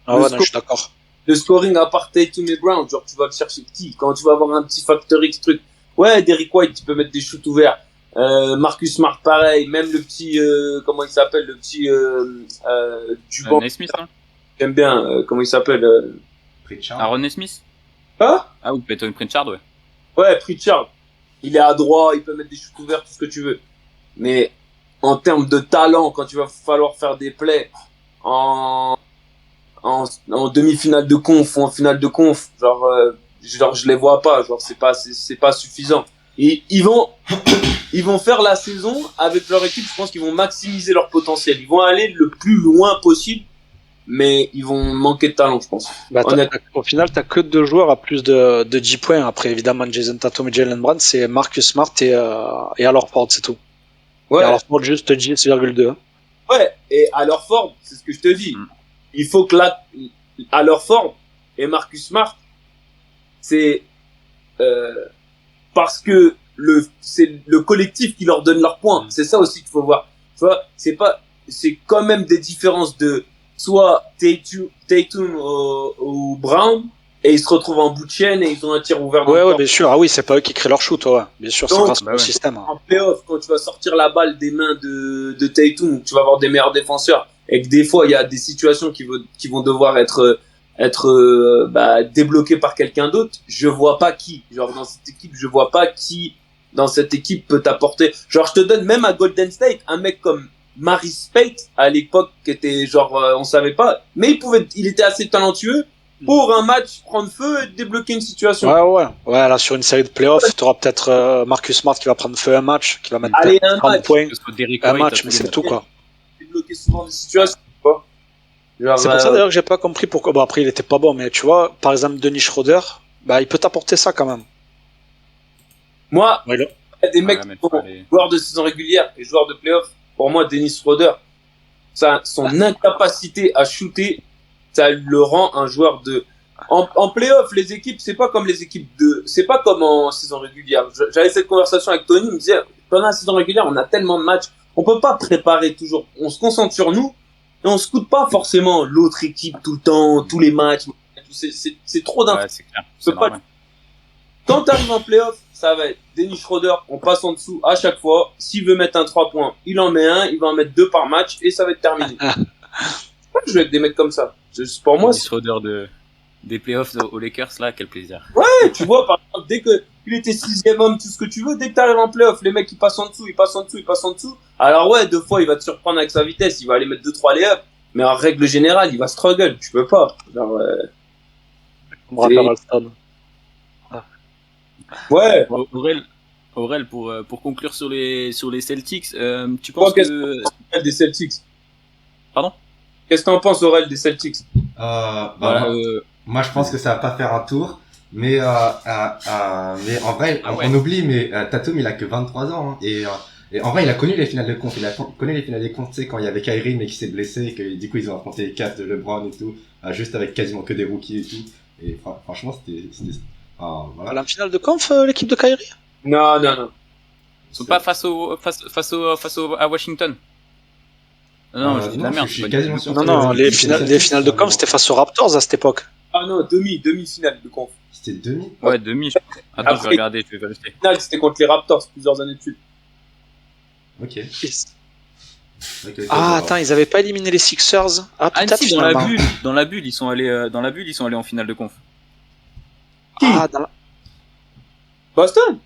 non, je suis d'accord. Le scoring à part Tatum et Brown, genre tu vas le chercher petit. Quand tu vas avoir un petit facteur X truc, ouais, Derrick White, tu peux mettre des shoots ouverts. Marcus Smart, pareil. Même le petit, comment il s'appelle, le petit du banc. Smith, hein. J'aime bien. Comment il s'appelle Pritchard. Aaron Smith. Hein? Ah, ou Peyton Pritchard, ouais. Ouais, Pritchard. Il est à droit, il peut mettre des shoots ouverts, tout ce que tu veux. Mais en termes de talent, quand tu vas falloir faire des plays en demi-finale de conf ou en finale de conf, genre je les vois pas, genre c'est pas suffisant. Et ils vont faire la saison avec leur équipe, je pense qu'ils vont maximiser leur potentiel. Ils vont aller le plus loin possible, mais ils vont manquer de talent, je pense. Bah, au final, t'as que 2 joueurs à plus de 10 points. Après, évidemment, Jason Tatum et Jaylen Brown, c'est Marcus Smart et Al Horford, c'est tout. Ouais. Et alors, Ford, juste 10,2. Ouais, et à leur Ford, c'est ce que je te dis. Il faut que là, à leur Ford et Marcus Smart, c'est parce que c'est le collectif qui leur donne leurs points. C'est ça aussi qu'il faut voir. Tu vois, c'est quand même des différences de soit Tatum ou Brown, et ils se retrouvent en bout de chaîne et ils ont un tir ouvert dans Ouais, le ouais, corps. bien sûr. Ah oui, c'est pas eux qui créent leur shoot, ouais. Bien sûr, c'est Donc, grâce bah au ouais. système. En playoff, quand tu vas sortir la balle des mains de Tatum, tu vas avoir des meilleurs défenseurs, et que des fois il y a des situations qui vont devoir être débloquées par quelqu'un d'autre. Je vois pas qui. Genre dans cette équipe, je vois pas qui dans cette équipe peut t'apporter. Genre je te donne même à Golden State un mec comme Maris Spate à l'époque qui était genre on savait pas, mais il était assez talentueux pour un match prendre feu et débloquer une situation. Ouais, ouais. Ouais, là, sur une série de playoffs, tu auras peut-être Marcus Smart qui va prendre feu un match, qui va mettre Allez, peut-être un 30 match. points. Que ce soit Derrick Un White, match, à mais tous les c'est tout, quoi. Débloquer souvent des situations. Tu vois. Genre, C'est pour ça d'ailleurs que j'ai pas compris pourquoi. Bon, après, il était pas bon, mais tu vois, par exemple, Dennis Schroeder, bah, il peut t'apporter ça quand même. moi, Ouais, là. il y a des mecs mais qui sont faut aller- joueurs de saison régulière et joueurs de playoff. Pour moi, Dennis Schroeder, son incapacité à shooter, ça le rend un joueur de. En playoff, les équipes, c'est pas comme les équipes c'est pas comme en saison régulière. J'avais cette conversation avec Tony, il me disait, pendant la saison régulière, on a tellement de matchs, on peut pas préparer toujours. On se concentre sur nous et on scoute pas forcément l'autre équipe tout le temps, tous les matchs. C'est trop d'infos. Ouais, c'est clair. peux C'est pas- normal. Quand tu arrives en playoff, ça va être Dennis Schroeder, on passe en dessous à chaque fois. S'il veut mettre un 3 points, il en met un, il va en mettre 2 par match et ça va être terminé. Je peux jouer avec des mecs comme ça. Pour moi, Dennis Schroeder des playoffs aux Lakers, là, quel plaisir. tu vois, par exemple, dès que il était 6e homme, tout ce que tu veux, dès que tu arrives en playoff, les mecs ils passent en dessous, ils passent en dessous, ils passent en dessous. Alors ouais, deux fois il va te surprendre avec sa vitesse, il va aller mettre 2-3 lay-up, mais en règle générale, il va struggle, tu peux pas. Genre, On me rappelle Alston. ouais. Aurel, pour conclure sur les Celtics, tu Toi, penses qu'est-ce que... Aurel des Celtics. Pardon? Qu'est-ce que t'en penses, Aurel, des Celtics? Voilà, Moi, je pense que ça va pas faire un tour. Mais en vrai, Ah ouais. on oublie, mais Tatum, il a que 23 ans. Hein, et en vrai, il a connu les finales de conf. Il a connu les finales des conf, tu sais, quand il y avait Kyrie, mais qui s'est blessé, et que du coup, ils ont affronté les Cavs de LeBron et tout, juste avec quasiment que des rookies et tout. Et franchement, c'était voilà. À la finale de conf, l'équipe de Kyrie? Non. ils sont pas face à Washington. Non, je dis de la non, merde. je suis c'est pas quasiment une- sûr. Non, non, les finales de conf, c'était face aux Raptors à cette époque. Ah non, demi-finale de conf. C'était demi. Ouais, demi. Attends, je vais Après- regarder, je vais vérifier. Finale, c'était contre les Raptors plusieurs années de suite. Ok. Ok, Ah, attends, ils avaient pas éliminé les Sixers. Ah, Ah, peut-être si, finalement. dans la bulle, ils sont allés en finale de conf. Ah, dans la- Boston?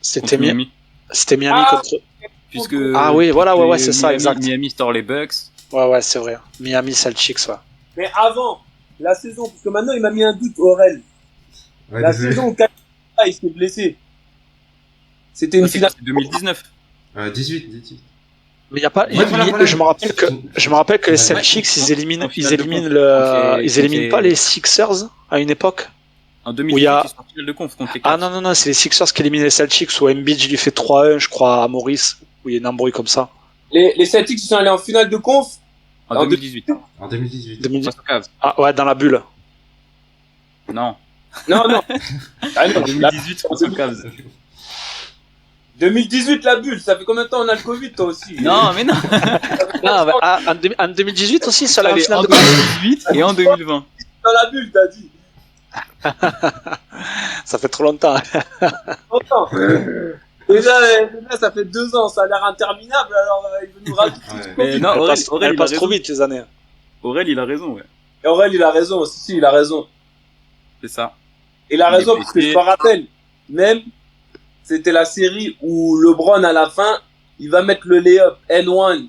c'était Contre Miami. C'était Miami Ah. contre. Puisque. Ah oui, voilà, ouais, c'était c'est ça, Miami- exact. Miami store les Bucks. Ouais, ouais, c'est vrai. Miami Celtics, ouais. Mais avant la saison, parce que maintenant il m'a mis un doute, Aurel. Ouais, La désolé. saison où Kyrie il s'est blessé. C'était une Ouais, c'est finale. 2019. 18. Mais il y a pas. Ouais, voilà. Je me rappelle que les Ouais. Celtics, ils éliminent, En finale de ils éliminent pas les Sixers à une époque. En 2018, Où il y a- ils sont en finale de conf contre les Ah Cavs. non, c'est les Sixers qui éliminent les Celtics où Embiid il lui fait 3-1, je crois, à Maurice, où il y a une embrouille comme ça. Les Celtics ils sont allés en finale de conf. En 2018. En 2018. 2010. Face aux Cavs. Ah ouais, dans la bulle. Non. Non. Ah non, En 2018 face aux Cavs. 2018 la bulle, ça fait combien de temps on a le Covid toi aussi? Non, mais non. Non, bah, en 2018 aussi, ça allait en Allez, finale en de conf. 2018 et en 2020. Dans la bulle, t'as dit. Ça fait trop longtemps. Longtemps. Déjà, ça fait 2 ans, ça a l'air interminable, alors il veut nous rajouter. Ouais. Mais non, Elle Aurel, passe, Aurel, elle il a passe trop raison. vite les années. Aurel, il a raison, ouais. Et Aurel, il a raison, si, il a raison. C'est ça. Il a Il est raison, parce que blessé. je me rappelle, même, c'était la série où LeBron, à la fin, il va mettre le layup N1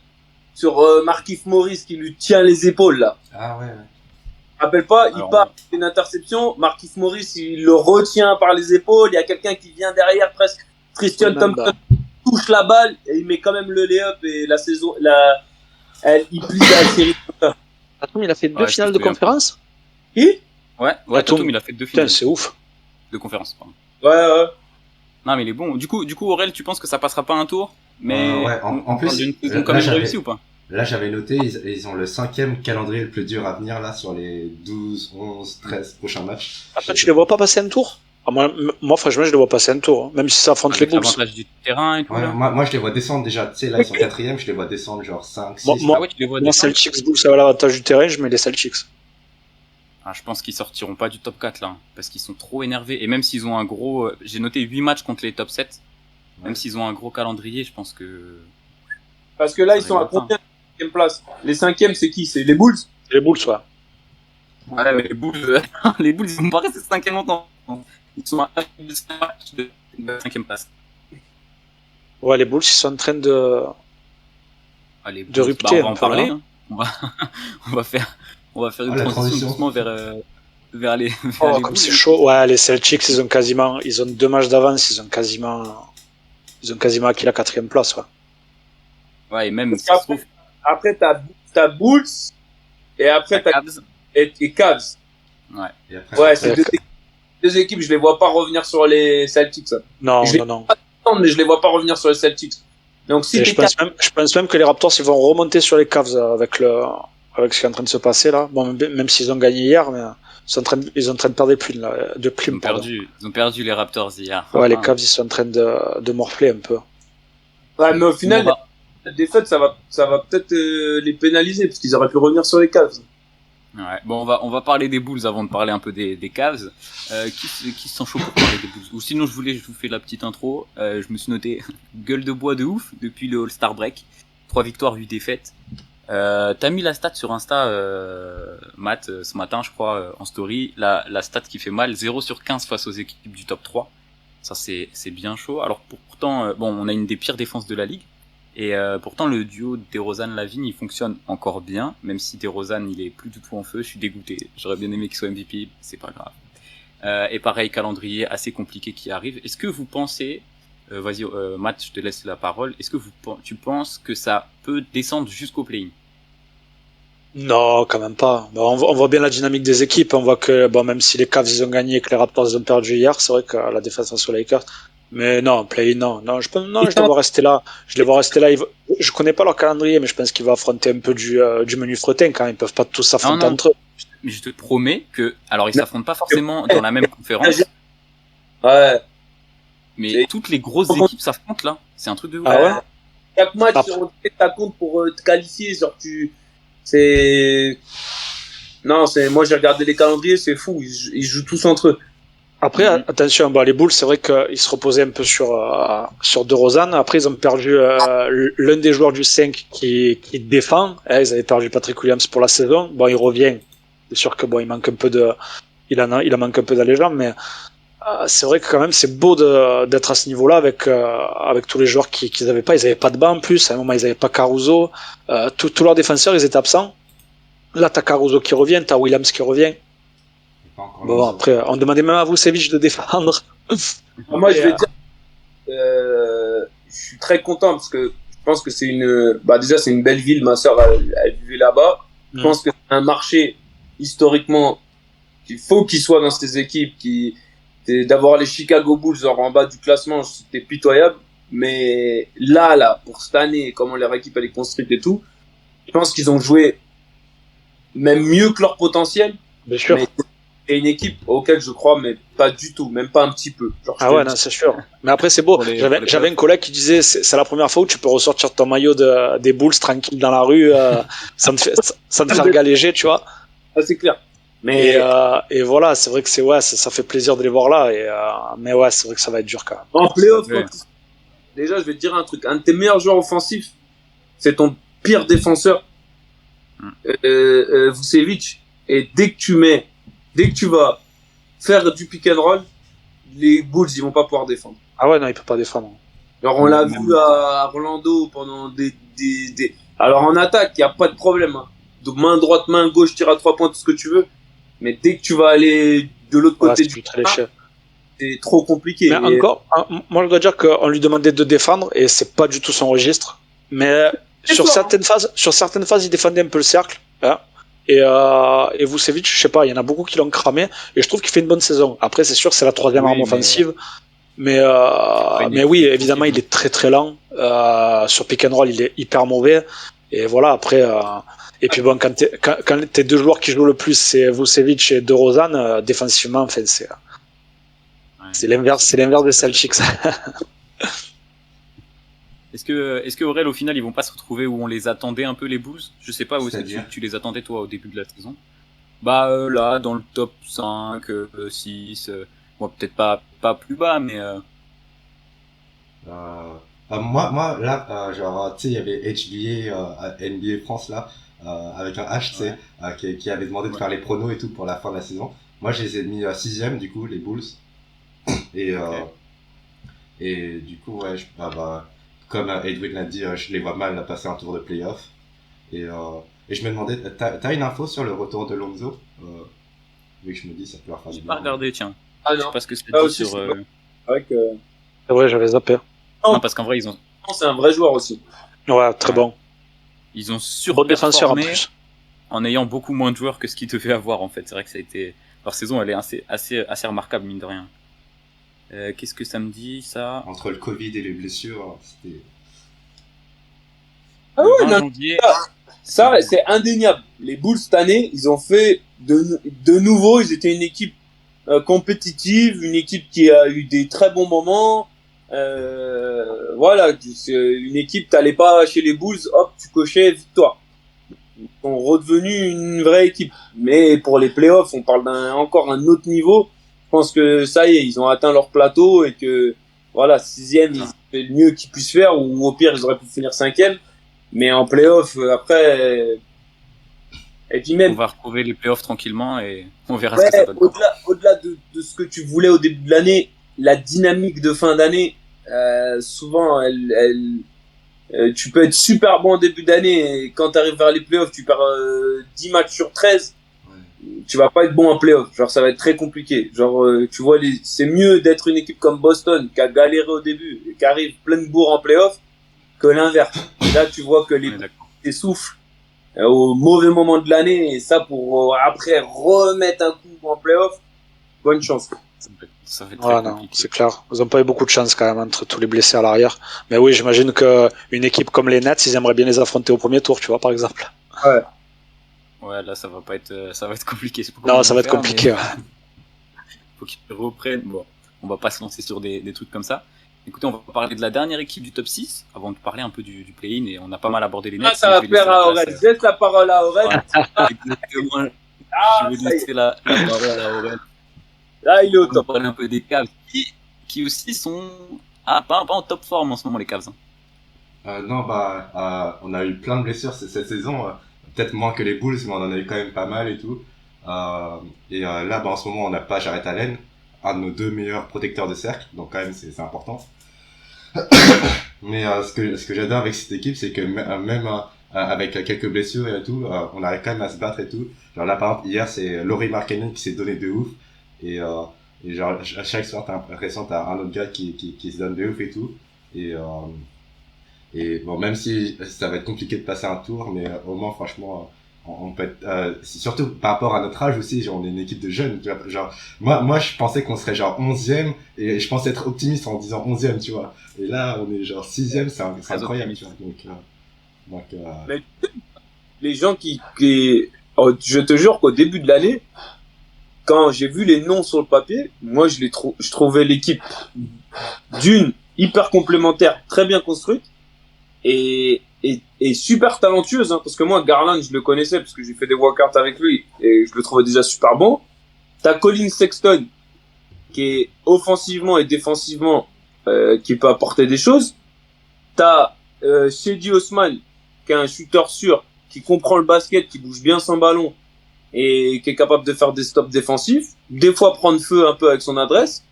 sur Markieff Morris qui lui tient les épaules, là. Ah ouais. Je me rappelle pas, il Alors, part une interception, Markieff Morris, il le retient par les épaules, il y a quelqu'un qui vient derrière, presque, Tristan Thompson touche la balle, et il met quand même le layup, et la saison, il plie la série. Attends, il a fait deux Ouais, finales je de me souviens. conférence. Qui? Ouais, Tatum. Tatum, il a fait 2 Putain, finales c'est ouf. de conférence. Pardon. Ouais. Non, mais il est bon. Du coup, Aurel, tu penses que ça passera pas un tour? Mais ouais, en on plus, parle d'une saison là, quand même j'avais- réussie ou pas? Là, j'avais noté, ils ont le 5e calendrier le plus dur à venir, là, sur les 12, 11, 13 prochains matchs. Après, tu les vois pas passer un tour? Ah, moi, franchement, je les vois passer un tour, hein, même si ça affronte les Avec Bulls. l'avantage du terrain et tout, Ouais, là. moi, je les vois descendre déjà, tu sais, là, ils sont 4e, je les vois descendre genre 5, 6. Moi, Ah ouais, tu les vois Moi, descendre? Celtics Bulls, ça a l'avantage du terrain, je mets les Celtics. Ah, je pense qu'ils sortiront pas du top 4 là, hein, parce qu'ils sont trop énervés. Et même s'ils ont un gros, j'ai noté 8 matchs contre les top 7. Même Ouais. s'ils ont un gros calendrier, je pense que Parce que là, ça ils sont à arrivera pas. combien? 5e place. Les 5e, c'est qui? C'est les Bulls? Les Bulls, ouais. Ouais, mais les Bulls, les Bulls, ils vont pas rester 5e longtemps. Ils sont à 1,5 match de la 5e place. Ouais, les Bulls, ils sont en train de... Ah, les De Bulls, rupter on va un en peu, parler. là. Hein. On va, on va faire une Ah, la transition transition. doucement vers les, vers Oh, les comme Bulls. c'est chaud. Ouais, les Celtics, ils ont 2 matchs d'avance, ils ont quasiment acquis la 4e place, ouais. Ouais, et même, Parce ça se trouve, après, t'as Bulls, et après, la t'as Cavs. et Cavs. Ouais. Et après, Ouais, c'est Ouais. deux équipes, je les vois pas revenir sur les Celtics. Ça. Non, Je les- non. Mais je les vois pas revenir sur les Celtics. Donc, si Et t'es je pense même que les Raptors, ils vont remonter sur les Cavs avec ce qui est en train de se passer, là. Bon, même s'ils ont gagné hier, mais ils sont en train de perdre de Ils plumes, ont pardon. perdu les Raptors hier. Ouais, les Cavs, ils sont en train de morfler un peu. Ouais, mais au final, On va- la défaite, ça va peut-être les pénaliser, parce qu'ils auraient pu revenir sur les Cavs. Ouais. Bon, on va parler des Bulls avant de parler un peu des Cavs. Qui se sent chaud pour parler des Bulls? Ou sinon, je vous fais la petite intro. Je me suis noté gueule de bois de ouf depuis le All-Star Break. 3 victoires, 8 défaites. T'as mis la stat sur Insta, Matt, ce matin, je crois, en story. La stat qui fait mal, 0 sur 15 face aux équipes du top 3. Ça, c'est bien chaud. Alors, pourtant, bon, on a une des pires défenses de la ligue. Et pourtant, le duo DeRozan-Lavigne, il fonctionne encore bien, même si DeRozan, il est plus du tout en feu. Je suis dégoûté. J'aurais bien aimé qu'il soit MVP, c'est pas grave. Et pareil, calendrier assez compliqué qui arrive. Est-ce que vous pensez, vas-y, Matt, je te laisse la parole. Est-ce que tu penses que ça peut descendre jusqu'au play-in? Non, quand même pas. Bon, on voit bien la dynamique des équipes. On voit que, bon, même si les Cavs ils ont gagné et que les Raptors ils ont perdu hier, c'est vrai que la défense face aux Lakers. Mais non, play, non, je les vois rester là. Je les vois rester là. Je connais pas leur calendrier, mais je pense qu'ils vont affronter un peu du menu fretin quand ils peuvent pas tous s'affronter Non. entre eux. Mais je te promets que, alors ils s'affrontent pas forcément dans la même conférence, Ouais. mais toutes les grosses équipes s'affrontent là. C'est un truc de ouf. Ah ouais? Chaque match, Après. on te ta compte pour te qualifier. Genre, c'est. Non, moi j'ai regardé les calendriers, c'est fou. Ils jouent tous entre eux. Après, attention, bah, les Bulls, c'est vrai qu'ils se reposaient un peu sur DeRozan. Après, ils ont perdu l'un des joueurs du 5 qui défend. Ils avaient perdu Patrick Williams pour la saison. Bon, il revient. C'est sûr que bon, il manque un peu il en manque un peu d'allégeance, mais c'est vrai que quand même, c'est beau d'être à ce niveau-là avec tous les joueurs qu'ils n'avaient pas. Ils n'avaient pas de banc en plus. À un moment, ils n'avaient pas Caruso. Tous leurs défenseurs, ils étaient absents. Là, t'as Caruso qui revient, t'as Williams qui revient. pas encore Bon, lancé. après, on demandait même à Vucevic de défendre. Moi, je Et, vais dire, je suis très content parce que je pense que déjà, c'est une belle ville. Ma sœur, elle vivait là-bas. Je pense que c'est un marché, historiquement, qu'il faut qu'il soit dans ces équipes, d'avoir les Chicago Bulls genre, en bas du classement, c'était pitoyable. Mais là, pour cette année, comment leur équipe elle est construite et tout, je pense qu'ils ont joué même mieux que leur potentiel. Bien sûr. Mais c'est une équipe auquel je crois, mais pas du tout, même pas un petit peu. Genre, Ah ouais, non, c'est sûr. Mais après, c'est beau. Pour les J'avais playoffs. un collègue qui disait c'est la première fois où tu peux ressortir ton maillot des Bulls tranquille dans la rue sans te faire galéger, tu vois. Ça, c'est clair. Mais Et voilà, c'est vrai que ça fait plaisir de les voir là. Mais ouais, c'est vrai que ça va être dur quand même. en playoff, Ouais. déjà, je vais te dire un truc. Un de tes meilleurs joueurs offensifs, c'est ton pire défenseur, Vucevic. Et dès que tu vas faire du pick and roll, les Bulls, ils vont pas pouvoir défendre. Ah ouais, non, il peut pas défendre. Alors, on l'a Même- vu à Orlando pendant des... Alors, en attaque, il n'y a pas de problème. Hein. Donc, main droite, main gauche, tir à 3 points, tout ce que tu veux. Mais dès que tu vas aller de l'autre Ouais, côté c'est du très léché. c'est trop compliqué. Mais encore, moi je dois dire qu'on lui demandait de défendre et c'est pas du tout son registre. Mais sur fort, certaines phases, il défendait un peu le cercle. Hein. Et Vucevic, je sais pas, il y en a beaucoup qui l'ont cramé et je trouve qu'il fait une bonne saison. Après, c'est sûr, c'est la troisième Oui, arme mais- offensive. Mais oui, évidemment, il est très très lent. Sur pick and roll, il est hyper mauvais. Et voilà, après. Et puis bon, quand tes deux joueurs qui jouent le plus, c'est Vucevic et DeRozan, défensivement, enfin, c'est l'inverse des Celtics. Est-ce que Aurel, au final, ils vont pas se retrouver où on les attendait un peu, les Bulls? Je sais pas où est-ce que tu les attendais, toi, au début de la saison. Là, dans le top 5, 6, bon, peut-être pas plus bas, mais... Moi, là, genre, tu sais, il y avait HBA, NBA France, là, avec un H, tu sais, qui avait demandé de faire les pronos et tout pour la fin de la saison. Moi, je les ai mis 6ème, du coup, les Bulls. Et du coup, ouais, comme Edwin l'a dit, je les vois mal passer un tour de playoff. Et je me demandais, t'as une info sur le retour de Lonzo? Vu que je me dis, ça peut leur faire du bien. J'ai pas regardé, tiens. Ah Je sais non. pas ce que ça dit sur... C'est vrai que... C'est vrai, j'avais zappé. Non, parce qu'en vrai, ils ont... C'est un vrai joueur aussi. Ouais, très bon. Ils ont Bon défenseur en surperformé plus. en ayant beaucoup moins de joueurs que ce qu'ils devaient avoir, en fait. C'est vrai que ça a été... Leur saison, elle est assez remarquable, mine de rien. Qu'est-ce que ça me dit, ça? Entre le Covid et les blessures, c'était... Ah Le ouais, 20 non, janvier... ça, c'est indéniable. Les Bulls, cette année, ils ont fait de nouveau, ils étaient une équipe compétitive, une équipe qui a eu des très bons moments. Voilà, c'est une équipe, t'allais pas chez les Bulls, hop, tu cochais victoire. Ils sont redevenus une vraie équipe. Mais pour les playoffs, on parle encore un autre niveau. Je pense que ça y est, ils ont atteint leur plateau et que, voilà, 6ème, ils fait le mieux qu'ils puissent faire, ou au pire, ils auraient pu finir 5ème. Mais en playoff, après, et puis même. On va retrouver les playoffs tranquillement et on verra Ouais, ce que ça donne. au-delà de ce que tu voulais au début de l'année, la dynamique de fin d'année, souvent, tu peux être super bon en début d'année et quand tu arrives vers les playoffs, tu perds 10 matchs sur 13. Tu vas pas être bon en playoff. Genre, ça va être très compliqué. Genre, tu vois, c'est mieux d'être une équipe comme Boston qui a galéré au début et qui arrive pleine bourre en playoff que l'inverse. Et là, tu vois que les essoufflent au mauvais moment de l'année et ça pour après remettre un coup en playoff, bonne chance. Ça fait très compliqué. Non, c'est clair. Ils ont pas eu beaucoup de chance quand même entre tous les blessés à l'arrière. Mais oui, j'imagine qu'une équipe comme les Nets, ils aimeraient bien les affronter au premier tour, tu vois, par exemple. Ouais. Ouais, là, ça va être compliqué. Non, ça va être compliqué. Faut qu'ils reprennent. Bon, on va pas se lancer sur des trucs comme ça. Écoutez, on va parler de la dernière équipe du top 6 avant de parler un peu du play-in et on a pas mal abordé les Nets. Ça va plaire à Aurel. Laisse la parole à Aurel. Exactement. Je vais laisser la parole à Aurel. Là, il est au top. On va parler un peu des Cavs qui aussi sont pas en top forme en ce moment, les Cavs. Non, on a eu plein de blessures cette saison. Peut-être moins que les Bulls, mais on en a eu quand même pas mal et tout. Là, en ce moment, on n'a pas Jarrett Allen, un de nos deux meilleurs protecteurs de cercle, donc quand même, c'est important. Mais ce que j'adore avec cette équipe, c'est que même avec quelques blessures et tout, on arrive quand même à se battre et tout. Genre là, par exemple, hier, c'est Lauri Markkanen qui s'est donné de ouf. Et genre, à chaque soir, t'as l'impression t'as un autre gars qui se donne de ouf et tout. Et bon, même si ça va être compliqué de passer un tour, mais au moins, franchement, on peut être, surtout par rapport à notre âge aussi, genre, on est une équipe de jeunes, genre, moi, je pensais qu'on serait genre 11ème, et je pensais être optimiste en disant 11ème, tu vois. Et là, on est genre 6ème, c'est incroyable, tu vois. Mais les gens je te jure qu'au début de l'année, quand j'ai vu les noms sur le papier, moi, je trouvais l'équipe d'une hyper complémentaire, très bien construite, et super talentueuse, hein, parce que moi, Garland, je le connaissais, parce que j'ai fait des walkouts avec lui, et je le trouvais déjà super bon. T'as Colin Sexton, qui est offensivement et défensivement, qui peut apporter des choses. T'as Cedi Osman, qui est un shooter sûr, qui comprend le basket, qui bouge bien son ballon, et qui est capable de faire des stops défensifs, des fois prendre feu un peu avec son adresse.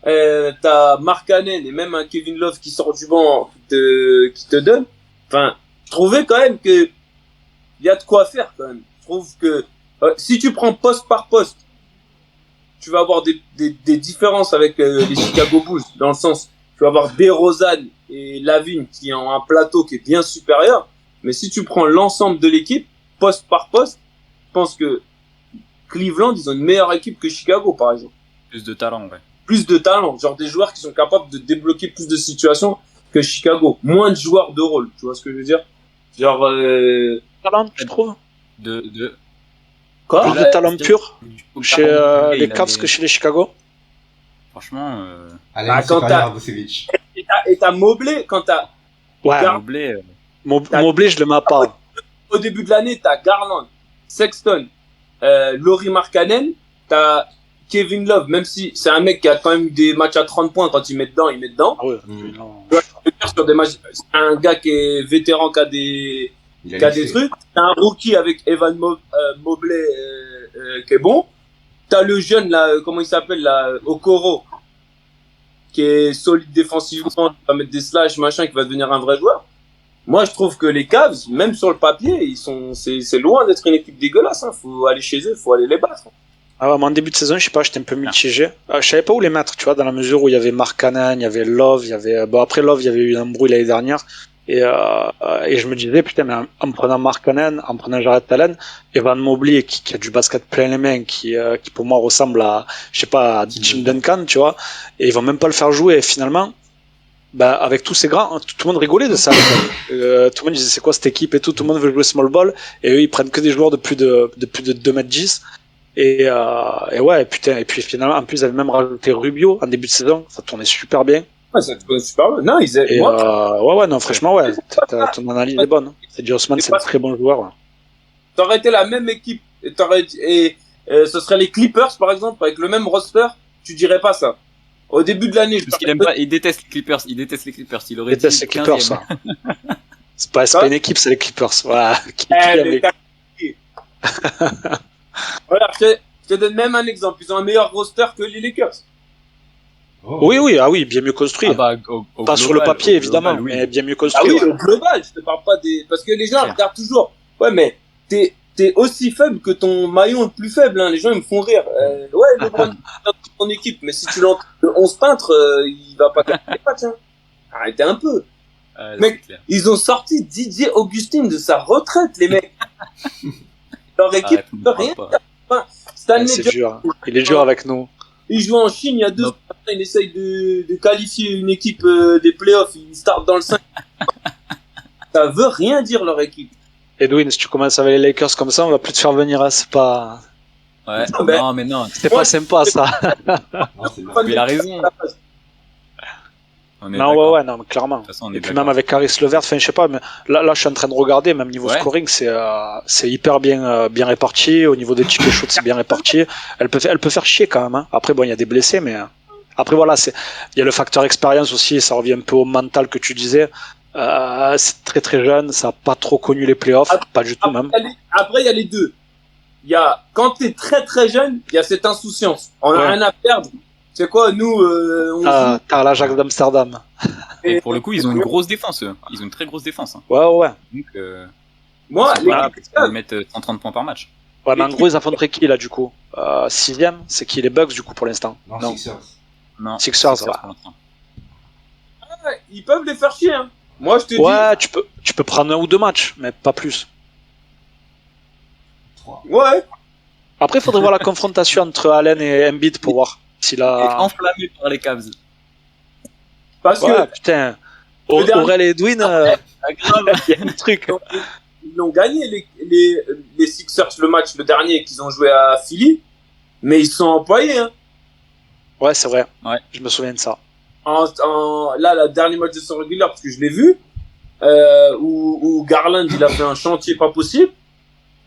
T'as Markkanen et même un Kevin Love qui sort du banc qui te donne. Enfin, je trouvais quand même que il y a de quoi faire quand même. Je trouve que si tu prends poste par poste, tu vas avoir des différences avec les Chicago Bulls, dans le sens, tu vas avoir DeRozan et Lavine qui ont un plateau qui est bien supérieur. Mais si tu prends l'ensemble de l'équipe, poste par poste, je pense que Cleveland, ils ont une meilleure équipe que Chicago, par exemple. Plus de talent, ouais. plus de talent, genre des joueurs qui sont capables de débloquer plus de situations que Chicago. Moins de joueurs de rôle, tu vois ce que je veux dire? Genre, Talent, je trouve. quoi? Plus de talent pur chez les Cavs que chez les Chicago. Franchement, Allez, Bah, quand supérieur t'as- à Vucevic. Et t'as Mobley, quand t'as, Ouais, Mobley, Mobley, je le mets à part. au début de l'année, t'as Garland, Sexton, Lauri Markkanen, t'as Kevin Love, même si c'est un mec qui a quand même eu des matchs à 30 points, quand il met dedans, il met dedans. Ah ouais. Mm. Non. Sur des matchs, c'est un gars qui est vétéran, qui a des Il qui a lissé. des trucs. T'as un rookie avec Evan Mobley qui est bon. T'as le jeune là, comment il s'appelle là, Okoro, qui est solide défensivement, qui va mettre des slash machin, qui va devenir un vrai joueur. Moi, je trouve que les Cavs, même sur le papier, c'est loin d'être une équipe dégueulasse. Hein. Faut aller chez eux, faut aller les battre. Ah ouais, moi, en début de saison, je sais pas, j'étais un peu mitigé. Je savais pas où les mettre, tu vois, dans la mesure où il y avait Markkanen, il y avait Love, il y avait, bon, après Love, il y avait eu un bruit l'année dernière. Et je me disais, putain, mais en prenant Markkanen, en prenant Jared Allen, Evan Mobley, qui a du basket plein les mains, qui pour moi ressemble à, je sais pas, à Tim Duncan, tu vois, et ils vont même pas le faire jouer, et finalement, bah, avec tous ces grands, tout le monde rigolait de ça. Tout le monde disait, c'est quoi cette équipe et tout, le monde veut jouer small ball, et eux, ils prennent que des joueurs de plus de 2m10. Et ouais, putain, et puis finalement, en plus, ils avaient même rajouté Rubio en début de saison, ça tournait super bien. Ouais, ça te super bien. Non, Et moi, ouais, non, franchement, ouais, ton analyse est bonne. C'est Osman, c'est un très bon joueur. Ouais. t'aurais été la même équipe, ce serait les Clippers, par exemple, avec le même roster, tu dirais pas ça. Au début de l'année, parce qu'il aime pas, il déteste les Clippers, il aurait Déteste les Clippers, 15e. ça. C'est pas une équipe, c'est les Clippers. Voilà. Qui aime les- Voilà, je te donne même un exemple. Ils ont un meilleur roster que les Lakers. Oh. Oui, ah oui, bien mieux construit. Ah bah, au Pas sur le global, papier, au évidemment, global, oui. mais bien mieux Ah construit. oui, ouais. au global, je te parle pas des... Parce que les gens Claire. regardent toujours. Ouais, mais t'es aussi faible que ton maillon le plus faible. Hein. Les gens, ils me font rire. Ouais, LeBron, dans ton équipe. Mais si tu l'entres le 11 peintre, il va pas gagner les matchs. Hein. Arrêtez un peu. Ah, Mec, c'est clair. Ils ont sorti Didier Augustin de sa retraite, les mecs. Leur équipe Arrête, on ne peut parle rien. pas. Stanley C'est Johnson, dur. Il est dur avec nous. il joue en Chine il y a 2 Non. ans. Il essaye de qualifier une équipe des playoffs. Il start dans le 5. Ça veut rien dire, leur équipe. Edwin, si tu commences avec les Lakers comme ça, on va plus te faire venir. Hein. C'est pas Ouais, Non, mais- non, mais non, pas sympa, ça. Non, c'est bien. mais il a raison. On est Non, d'accord. ouais, non, mais clairement. De toute façon, on est Et puis d'accord. même avec Caris Levert, enfin, je sais pas, mais là, je suis en train de regarder, même niveau Ouais. scoring, c'est hyper bien réparti. Au niveau des tickets shoot, c'est bien réparti. Elle peut faire chier quand même. Hein. Après, bon, il y a des blessés, mais après, voilà, il y a le facteur expérience aussi. Ça revient un peu au mental que tu disais. C'est très très jeune, ça a pas trop connu les playoffs, pas du tout même. Après, il y a les deux. Il y a, quand t'es très très jeune, il y a cette insouciance. On a Ouais. rien à perdre. C'est quoi, nous, on joue. T'as l'Ajax d'Amsterdam. Et pour le coup, ils ont une grosse défense, eux. Ils ont une très grosse défense. Hein. Ouais. Donc, Moi, ils sont pas là, l'équipe ils mettent 130 points par match. Ouais, mais en gros, ils affronteraient qui là du coup 6ème, c'est qui les Bucks du coup pour l'instant Non, Sixers. Non, Sixers, c'est ouais. pour l'instant. ouais, ils peuvent les faire chier. Hein. Moi, je te dis. Ouais, tu peux prendre 1 ou 2 matchs, mais pas plus. 3. Ouais. Après, il faudrait voir la confrontation entre Allen et Embiid pour voir s'il Et a. enflammé par les Cavs. Parce Ouais, putain. Le dernier- Aurel et Edwin, Ah, grave. il y a un truc. ils l'ont gagné, les Sixers, le match, le dernier qu'ils ont joué à Philly. Mais ils sont employés. Hein. Ouais, c'est vrai. Ouais. Je me souviens de ça. Là, le dernier match de son régulier, parce que je l'ai vu, où Garland, il a fait un chantier pas possible.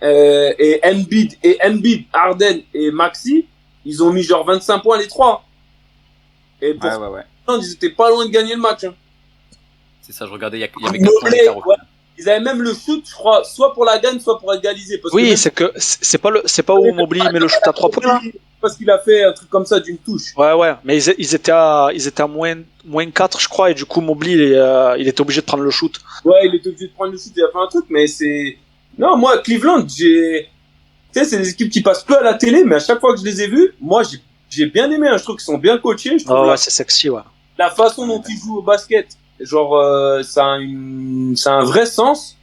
Et Embiid, Harden et Maxi, ils ont mis genre 25 points les trois. Et pour Ouais. ils étaient pas loin de gagner le match. Hein. C'est ça, je regardais, il y avait 4 points Mobley, d'écart. ouais. Ils avaient même le shoot, je crois, soit pour la gagne, soit pour égaliser. Parce que Oui, même- c'est pas où Mobley met le shoot à 3 points là. Parce qu'il a fait un truc comme ça d'une touche. Ouais, mais ils étaient à moins 4, je crois, et du coup, Mobley, il était obligé de prendre le shoot. Ouais, il était obligé de prendre le shoot, il a fait un truc, mais c'est... Non, moi, Cleveland, tu sais, c'est des équipes qui passent peu à la télé, mais à chaque fois que je les ai vues, moi, j'ai bien aimé, hein. Je trouve qu'ils sont bien coachés. Je trouve Ouais, c'est sexy, ouais. la façon dont ils jouent au basket, genre, ça a un vrai sens.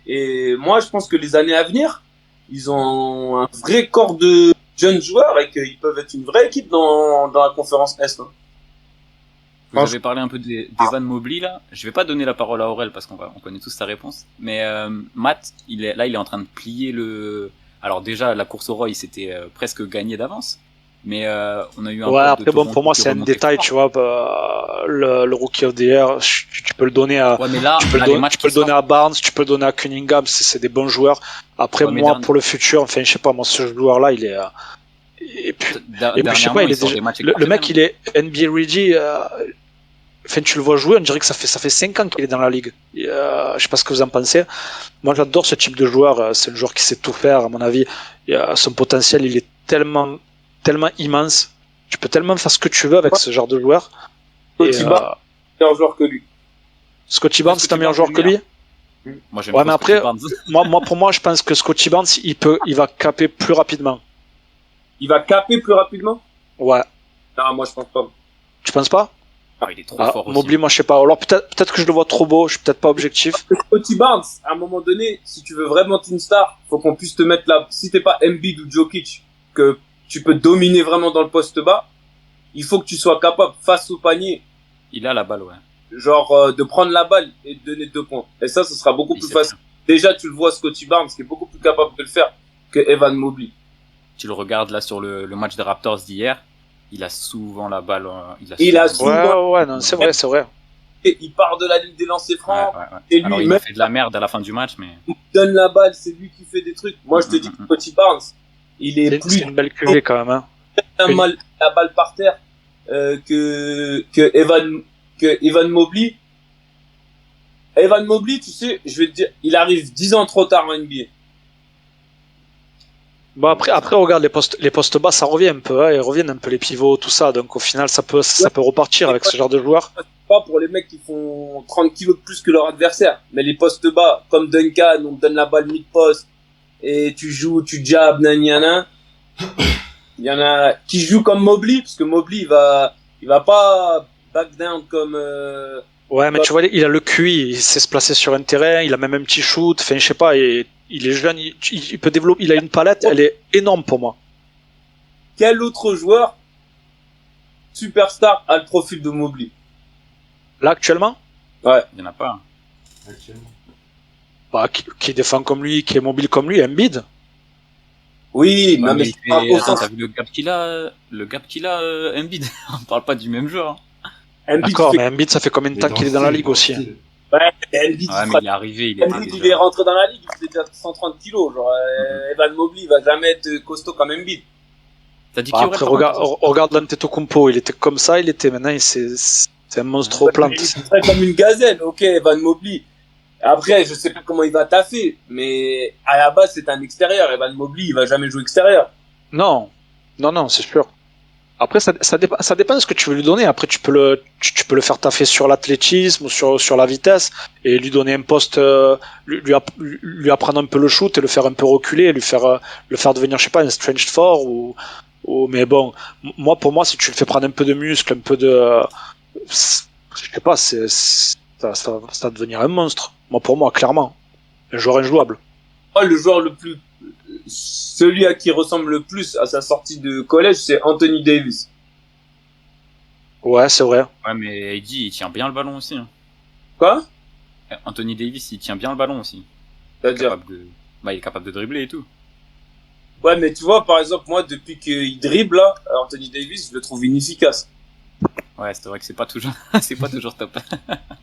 Et moi, je pense que les années à venir, ils ont un vrai corps de jeunes joueurs et qu'ils peuvent être une vraie équipe dans la conférence Est. Hein. Vous avez parlé un peu d'Evan Mobley là. Je vais pas donner la parole à Aurel parce qu'on connaît tous sa réponse. Mais Matt, il est en train de plier le. Alors déjà la course au Roy c'était presque gagné d'avance. Mais on a eu un. Ouais, après bon, pour moi c'est un détail, tu vois. Le Rookie of the Year, tu peux le donner à. Ouais, mais là, tu peux le donner à Barnes, tu peux le donner à Cunningham, c'est des bons joueurs. Après moi pour le futur, enfin je sais pas, moi ce joueur là il est. Et puis je sais pas, il est déjà... le mec il est NBA ready. Enfin, tu le vois jouer, on dirait que ça fait 5 ans qu'il est dans la ligue. Je sais pas ce que vous en pensez. Moi, j'adore ce type de joueur. C'est un joueur qui sait tout faire, à mon avis. Son potentiel, il est tellement immense. Tu peux tellement faire ce que tu veux avec ce genre de joueur. Scotty Barnes, c'est un meilleur joueur que lui. Scotty Barnes, c'est un meilleur joueur que lui. Moi, j'aime ouais, mais après, pour moi, je pense que Scotty Barnes, il va caper plus rapidement. Il va caper plus rapidement? Ouais. Non, moi, je pense pas. Tu penses pas? Il est trop fort aussi. Mobley, moi je sais pas. Alors peut-être que je le vois trop beau, je suis peut-être pas objectif. Scotty Barnes, à un moment donné, si tu veux vraiment être une star, faut qu'on puisse te mettre là. Si t'es pas Embiid ou Jokic, que tu peux dominer vraiment dans le poste bas, il faut que tu sois capable face au panier. Il a la balle, ouais. Genre de prendre la balle et de donner 2 points. Et ça, ce sera beaucoup plus facile. Déjà, tu le vois Scotty Barnes, qui est beaucoup plus capable de le faire que Evan Mobley. Tu le regardes là sur le match des Raptors d'hier. Il a souvent la balle. Il a souvent. Ouais, non, c'est vrai. Et il part de la ligne des lancers francs. Ouais. Et lui, alors, il a fait de la merde à la fin du match, mais. Il donne la balle, c'est lui qui fait des trucs. Moi, je te dis que Scotty Barnes, il est plus. C'est une belle cuvée quand même, hein. La balle par terre, que Evan Mobley. Evan Mobley, tu sais, je vais te dire, il arrive 10 ans trop tard en NBA. Bon après regarde les postes bas, ça revient un peu, hein, ils reviennent un peu les pivots, tout ça, donc au final ça peut repartir avec ce genre de joueurs. Pas pour les mecs qui font 30 kilos de plus que leur adversaire, mais les postes bas, comme Duncan, on te donne la balle mid-post, et tu joues, tu jabs, nanana. Il y en a qui jouent comme Mobley, parce que Mobley, il va pas back down comme, Ouais, mais tu vois, il a le QI, il sait se placer sur un terrain, il a même un petit shoot, enfin, je sais pas, il est jeune, il peut développer, il a une palette, elle est énorme pour moi. Quel autre joueur superstar a le profil de Mobley? Là, actuellement? Ouais. Il y en a pas. Actuellement. Bah, qui défend comme lui, qui est mobile comme lui, Embiid. Oui, non, mais t'as vu le gap qu'il a, Embiid. On parle pas du même joueur. Hein. D'accord, mais Embiid, ça fait combien de temps qu'il est dans la ligue aussi? Ouais, Embiid, mais il est arrivé, il est rentré dans la ligue, il faisait déjà 130 kilos. Genre, Evan Mobley, il va jamais être costaud comme Embiid. T'as dit après, regarde l'Antetokounmpo, il était comme ça, maintenant, c'est un monstre aux plantes. Il serait comme une gazelle, ok, Evan Mobley. Après, je sais pas comment il va taffer, mais à la base, c'est un extérieur. Evan Mobley, il va jamais jouer extérieur. Non, c'est sûr. Après, ça dépend de ce que tu veux lui donner. Après, tu peux le faire taffer sur l'athlétisme ou sur la vitesse et lui donner un poste, lui apprendre un peu le shoot et le faire un peu reculer, le faire devenir, je sais pas, un stretch four ou mais bon, pour moi, si tu le fais prendre un peu de muscle, un peu de, je sais pas, ça va devenir un monstre. Pour moi, clairement, un joueur injouable. Le joueur celui à qui ressemble le plus à sa sortie de collège, c'est Anthony Davis. Ouais, c'est vrai. Ouais, mais Eddie, il tient bien le ballon aussi. Hein. Quoi? Anthony Davis, il tient bien le ballon aussi. C'est-à-dire? Il est capable de dribbler et tout. Ouais, mais tu vois, par exemple, moi, depuis qu'il dribble, là, Anthony Davis, je le trouve inefficace. Ouais, c'est vrai que c'est pas toujours top.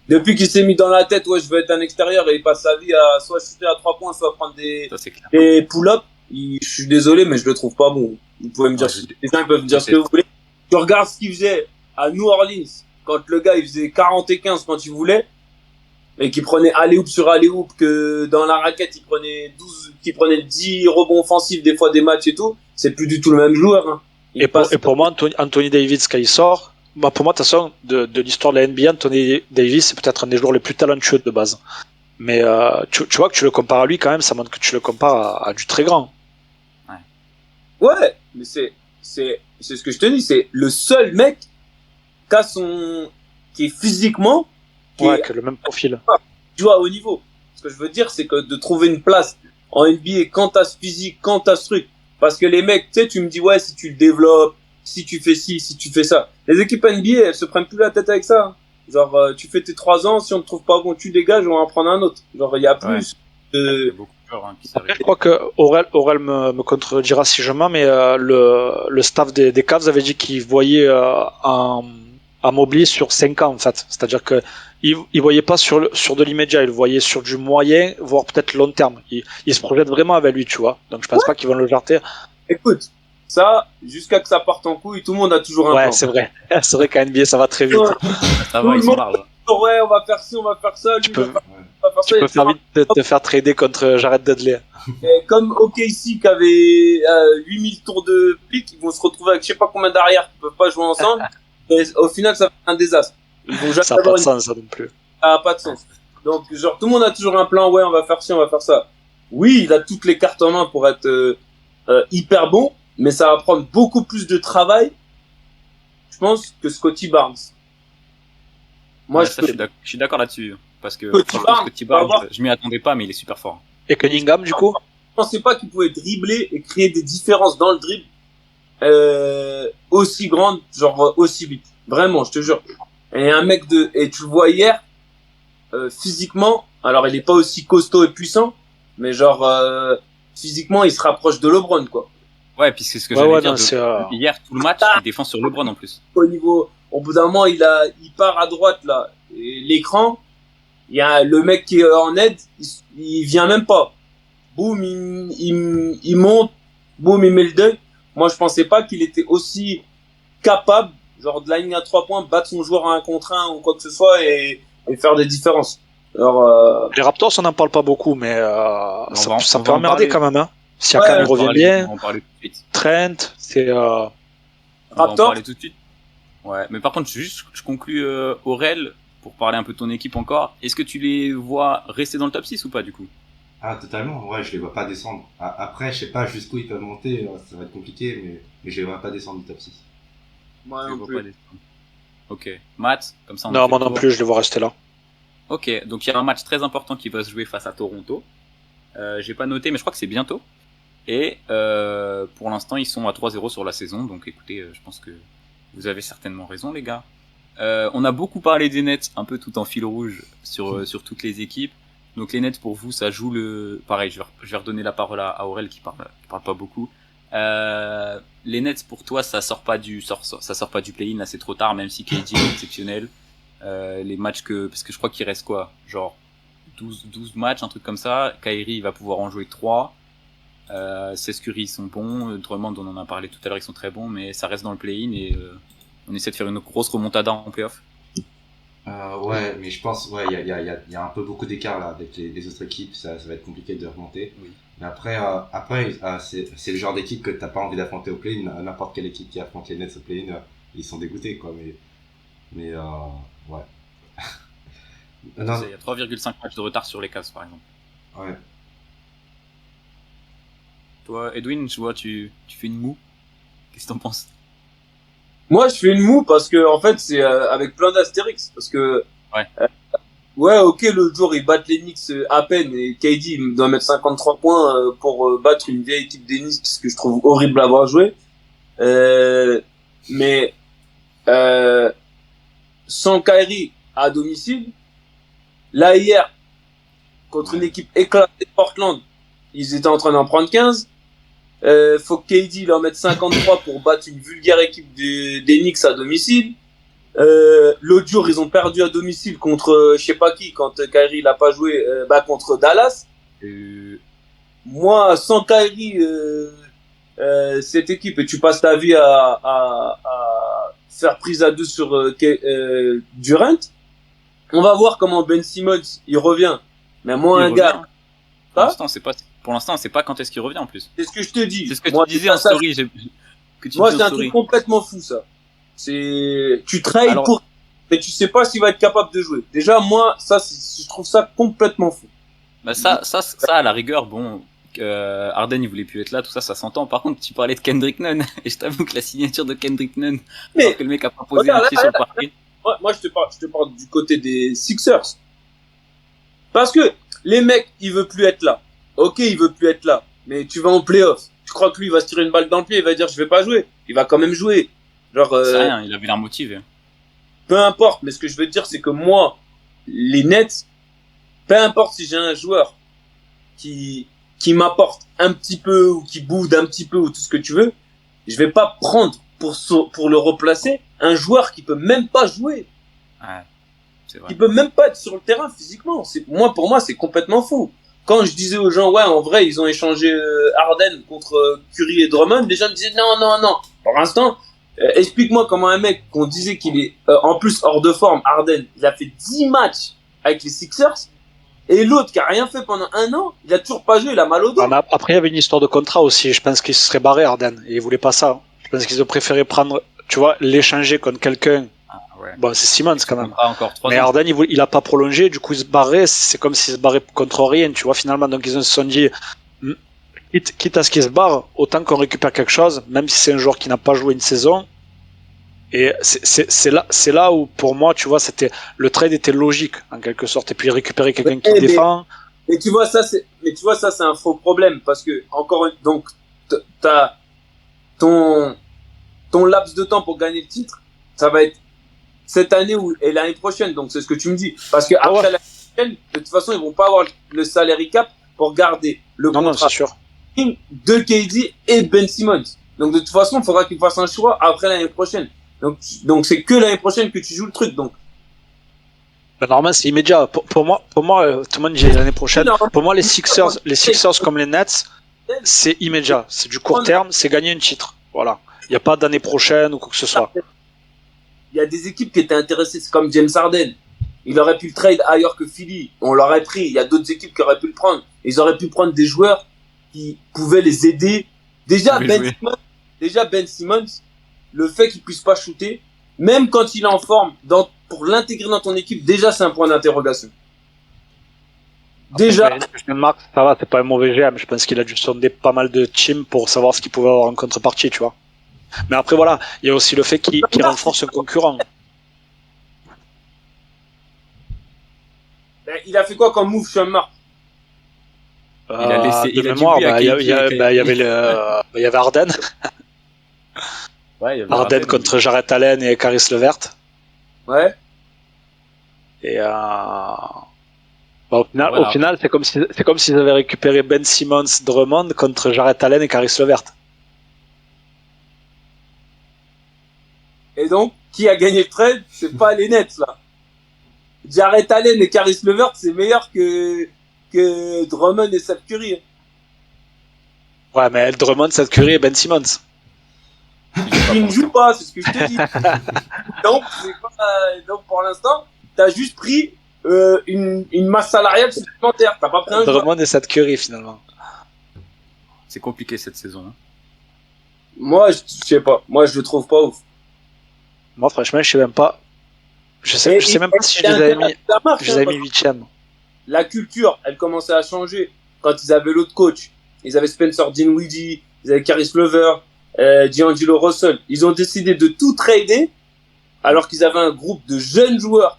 Depuis qu'il s'est mis dans la tête, ouais, je veux être un extérieur et il passe sa vie à soit shooter à 3 points, soit prendre des pull-ups. Je suis désolé, mais je le trouve pas bon. Vous pouvez me dire, les gens peuvent me dire ce que vous voulez. Tu regardes ce qu'il faisait à New Orleans, quand le gars, il faisait 40 et 15 quand il voulait, et qu'il prenait alley-oop sur alley-oop, que dans la raquette, qu'il prenait 10 rebonds offensifs, des fois des matchs et tout. C'est plus du tout le même joueur, hein. Et pour moi, Anthony Davis, quand il sort, pour moi, de toute façon, de l'histoire de la NBA, Anthony Davis, c'est peut-être un des joueurs les plus talentueux de base. Mais tu vois que tu le compares à lui, quand même, ça montre que tu le compares à du très grand. Ouais, mais c'est ce que je te dis, c'est le seul mec qui est physiquement, qui a le même profil. Tu vois, au niveau. Ce que je veux dire, c'est que de trouver une place en NBA quand t'as ce physique, quand t'as ce truc, Parce que les mecs, tu sais, tu me dis, ouais, si tu le développes, si tu fais ci, si tu fais ça. Les équipes NBA, elles se prennent plus la tête avec ça. Hein. Genre, tu fais tes 3 ans, si on te trouve pas bon, tu dégages, on va en prendre un autre. Genre, il y a plus Il y a beaucoup peur, hein, Après, je crois que Aurel me contredira si je mens, mais le staff des Cavs avait dit qu'il voyait un Mobley sur 5 ans, en fait. C'est-à-dire que il voyait pas sur de l'immédiat, il le voyait sur du moyen, voire peut-être long terme. Il se projette vraiment avec lui, tu vois. Donc je pense pas qu'ils vont le jarter. Écoute, ça, jusqu'à que ça parte en couille, tout le monde a toujours un plan. Ouais, c'est vrai. C'est vrai qu'à NBA, ça va très vite. Ça va, ils sont larges. Ouais, on va faire ci, on va faire ça. Tu peux, on va faire tu ça. peux faire vite de te faire trader contre Jared Dudley. Et comme OKC qui avait 8000 tours de pique, ils vont se retrouver avec je sais pas combien d'arrières qui peuvent pas jouer ensemble. Et au final, ça fait un désastre. Ils vont jamais Ça n'a pas avoir de sens, ça non plus. Ça n'a pas de sens. Donc, genre, tout le monde a toujours un plan. Ouais, on va faire ci, on va faire ça. Oui, il a toutes les cartes en main pour être hyper bon, mais ça va prendre beaucoup plus de travail, je pense, que Scotty Barnes. Moi, Ouais, ça, je suis d'accord là-dessus. Parce que Scotty Barnes, Scotty Barnes, je m'y attendais pas, mais il est super fort. Et Cunningham, du coup? je pensais pas qu'il pouvait dribbler et créer des différences dans le dribble aussi grandes, genre aussi vite. Vraiment, je te jure. Et un mec et tu le vois hier, physiquement, alors il est pas aussi costaud et puissant, mais genre physiquement, il se rapproche de LeBron, quoi. Ouais, puis c'est ce que Ouais, j'allais ouais, dire. non, Hier, tout le match, il défend sur LeBron en plus. Au niveau, au bout d'un moment, il part à droite là, et l'écran, il y a le mec qui est en aide, il vient même pas. Boum, il monte, boum, il met le dunk. Moi, je pensais pas qu'il était aussi capable, genre de la ligne à 3 points, battre son joueur à 1 contre 1 ou quoi que ce soit et faire des différences. Alors, Les Raptors, on n'en parle pas beaucoup, mais ça peut emmerder quand même. Hein. Si Ouais, Akam revient bien, On va en parler tout de suite. Trent, c'est... On va en Raptor. parler tout de suite. Ouais, mais par contre, je conclus Aurel pour parler un peu de ton équipe encore. Est-ce que tu les vois rester dans le top 6 ou pas du coup? Ah, totalement. Ouais, je les vois pas descendre. Après, je sais pas jusqu'où ils peuvent monter. Ça va être compliqué, mais je les vois pas descendre du top 6. moi Je les non vois plus. pas descendre. Ok. Matt, comme ça on a Non, fait moi le non tour. plus, je les vois rester là. Ok, donc il y a un match très important qui va se jouer face à Toronto. J'ai pas noté, mais je crois que c'est bientôt. Et pour l'instant, ils sont à 3-0 sur la saison. Donc écoutez, je pense que vous avez certainement raison, les gars. On a beaucoup parlé des Nets, un peu tout en fil rouge sur toutes les équipes. Donc les Nets, pour vous, ça joue le... Pareil, je vais redonner la parole à Aurel qui parle pas beaucoup. Les Nets, pour toi, ça sort pas du play-in, là c'est trop tard, même si KD est exceptionnel. Les matchs parce que je crois qu'il reste quoi, genre 12 matchs, un truc comme ça. Kyrie, il va pouvoir en jouer 3. Seth Curry, ils sont bons. Drummond, on en a parlé tout à l'heure, ils sont très bons, mais ça reste dans le play-in et on essaie de faire une grosse remontada en play-off. Ouais, mais je pense, ouais, il y a un peu beaucoup d'écart là avec les autres équipes. Ça va être compliqué de remonter. Oui. Mais après, c'est le genre d'équipe que t'as pas envie d'affronter au play-in. N'importe quelle équipe qui affronte les Nets au play-in, ils sont dégoûtés, quoi. Mais ouais. Non, Il y a 3,5 matchs de retard sur les Cavs, par exemple. ouais. Toi, Edwin, je vois, tu fais une moue. Qu'est-ce que t'en penses? Moi, je fais une moue parce que en fait, c'est avec plein d'astérix. Parce que Ouais. Ouais, ok, l'autre jour, ils battent les Knicks à peine et KD il doit mettre 53 points pour battre une vieille équipe des Knicks que je trouve horrible à avoir joué. Mais sans Kyrie à domicile, là hier, contre une équipe éclatée de Portland, ils étaient en train d'en prendre 15. Faut que KD leur mette 53 pour battre une vulgaire équipe des Knicks à domicile. L'autre jour, ils ont perdu à domicile contre je sais pas qui quand Kyrie il a pas joué contre Dallas. Moi, sans Kyrie, cette équipe et tu passes ta vie à faire prise à deux sur Durant. On va voir comment Ben Simmons il revient. Mais moi, Il gars, revient. Pour l'instant, c'est pas quand est-ce qu'il revient en plus. c'est ce que je te dis. C'est ce que Moi, tu disais en ça, story. moi, c'est un truc complètement fou, ça. Tu trades Alors- pour, mais tu sais pas s'il va être capable de jouer. Déjà, moi, je trouve ça complètement fou. Bah ça, à la rigueur, bon, Harden il voulait plus être là, tout ça, ça s'entend. Par contre, tu parlais de Kendrick Nunn, et je t'avoue que la signature de Kendrick Nunn, Mais- alors que le mec a proposé Regarde, un pied sur le parquet. Moi, je te parle du côté des Sixers. Parce que les mecs, il veut plus être là. Ok, il veut plus être là. Mais tu vas en playoff. Tu crois que lui, il va se tirer une balle dans le pied, il va dire, je vais pas jouer. Il va quand même jouer. Genre, C'est rien, il avait l'air motivé. peu importe, mais ce que je veux te dire, c'est que moi, les Nets, peu importe si j'ai un joueur qui m'apporte un petit peu, ou qui boude un petit peu, ou tout ce que tu veux, je vais pas prendre pour le replacer un joueur qui peut même pas jouer. Ouais, c'est vrai. Qui peut même pas être sur le terrain physiquement. Pour moi, c'est complètement fou. Quand je disais aux gens, ouais, en vrai, ils ont échangé Harden contre Curry et Drummond, les gens me disaient non. Pour l'instant, explique-moi comment un mec qu'on disait qu'il est en plus hors de forme, Harden, il a fait 10 matchs avec les Sixers, et l'autre qui a rien fait pendant 1 an, il a toujours pas joué, il a mal au dos. Après, il y avait une histoire de contrat aussi. Je pense qu'il se serait barré, Harden, et il voulait pas ça. Je pense qu'ils ont préféré prendre, tu vois, l'échanger contre quelqu'un. Ah, ouais. Bon, c'est Simmons quand même. Pas encore 3 Mais ans. Harden, il a pas prolongé, du coup, il se barrait. C'est comme s'il se barrait contre rien, tu vois, finalement. Donc, ils se sont dit, quitte à ce qu'il se barre, autant qu'on récupère quelque chose, même si c'est un joueur qui n'a pas joué une saison. Et c'est là où, pour moi, tu vois, le trade était logique, en quelque sorte. Et puis, récupérer quelqu'un qui défend. Mais tu vois, ça, c'est un faux problème, parce que, donc, t'as ton laps de temps pour gagner le titre, ça va être cette année et l'année prochaine. Donc, c'est ce que tu me dis. Parce que après l'année prochaine, de toute façon, ils vont pas avoir le salary cap pour garder le contrat c'est sûr. de KD et Ben Simmons. Donc, de toute façon, il faudra qu'ils fassent un choix après l'année prochaine. Donc, c'est que l'année prochaine que tu joues le truc, donc. Normalement, c'est immédiat. Pour moi, tout le monde dit l'année prochaine. Pour moi, les Sixers comme les Nets, c'est immédiat. C'est du court terme, c'est gagner un titre. Voilà. Il n'y a pas d'année prochaine ou quoi que ce soit. Il y a des équipes qui étaient intéressées, c'est comme James Harden. Il aurait pu le trade ailleurs que Philly. On l'aurait pris. Il y a d'autres équipes qui auraient pu le prendre. Ils auraient pu prendre des joueurs qui pouvaient les aider. Déjà, Ben Simmons, le fait qu'il puisse pas shooter, même quand il est en forme, pour l'intégrer dans ton équipe, déjà, c'est un point d'interrogation. Déjà. Marc, ça va, c'est pas un mauvais GM. Je pense qu'il a dû sonder pas mal de teams pour savoir ce qu'il pouvait avoir en contrepartie, tu vois. Mais après, voilà, il y a aussi le fait qu'il renforce un concurrent. Il a fait quoi comme move, Sean Mark? Il a laissé, de mémoire, il y avait Harden. Ouais, il y avait Harden contre Jarrett Allen et Caris LeVert. Ouais. Et au final, c'est comme s'ils avaient récupéré Ben Simmons, Drummond contre Jarrett Allen et Caris LeVert. Et donc, qui a gagné le trade? C'est pas les Nets, là. Jarrett Allen et Caris LeVert, c'est meilleur que Drummond et Seth Curry. Ouais, mais Drummond, Seth Curry et Ben Simmons. Ils ne jouent pas, c'est ce que je te dis. Donc, donc pour l'instant, t'as juste pris une masse salariale supplémentaire. T'as pas pris un Drummond et Seth Curry, finalement. C'est compliqué cette saison. Hein. Moi, je sais pas. Moi, je le trouve pas ouf. Moi, franchement, je sais même pas. Je sais même pas si je les avais mis 8e. La culture, elle commençait à changer quand ils avaient l'autre coach. Ils avaient Spencer Dinwiddie, ils avaient Caris LeVert, D'Angelo Russell. Ils ont décidé de tout trader alors qu'ils avaient un groupe de jeunes joueurs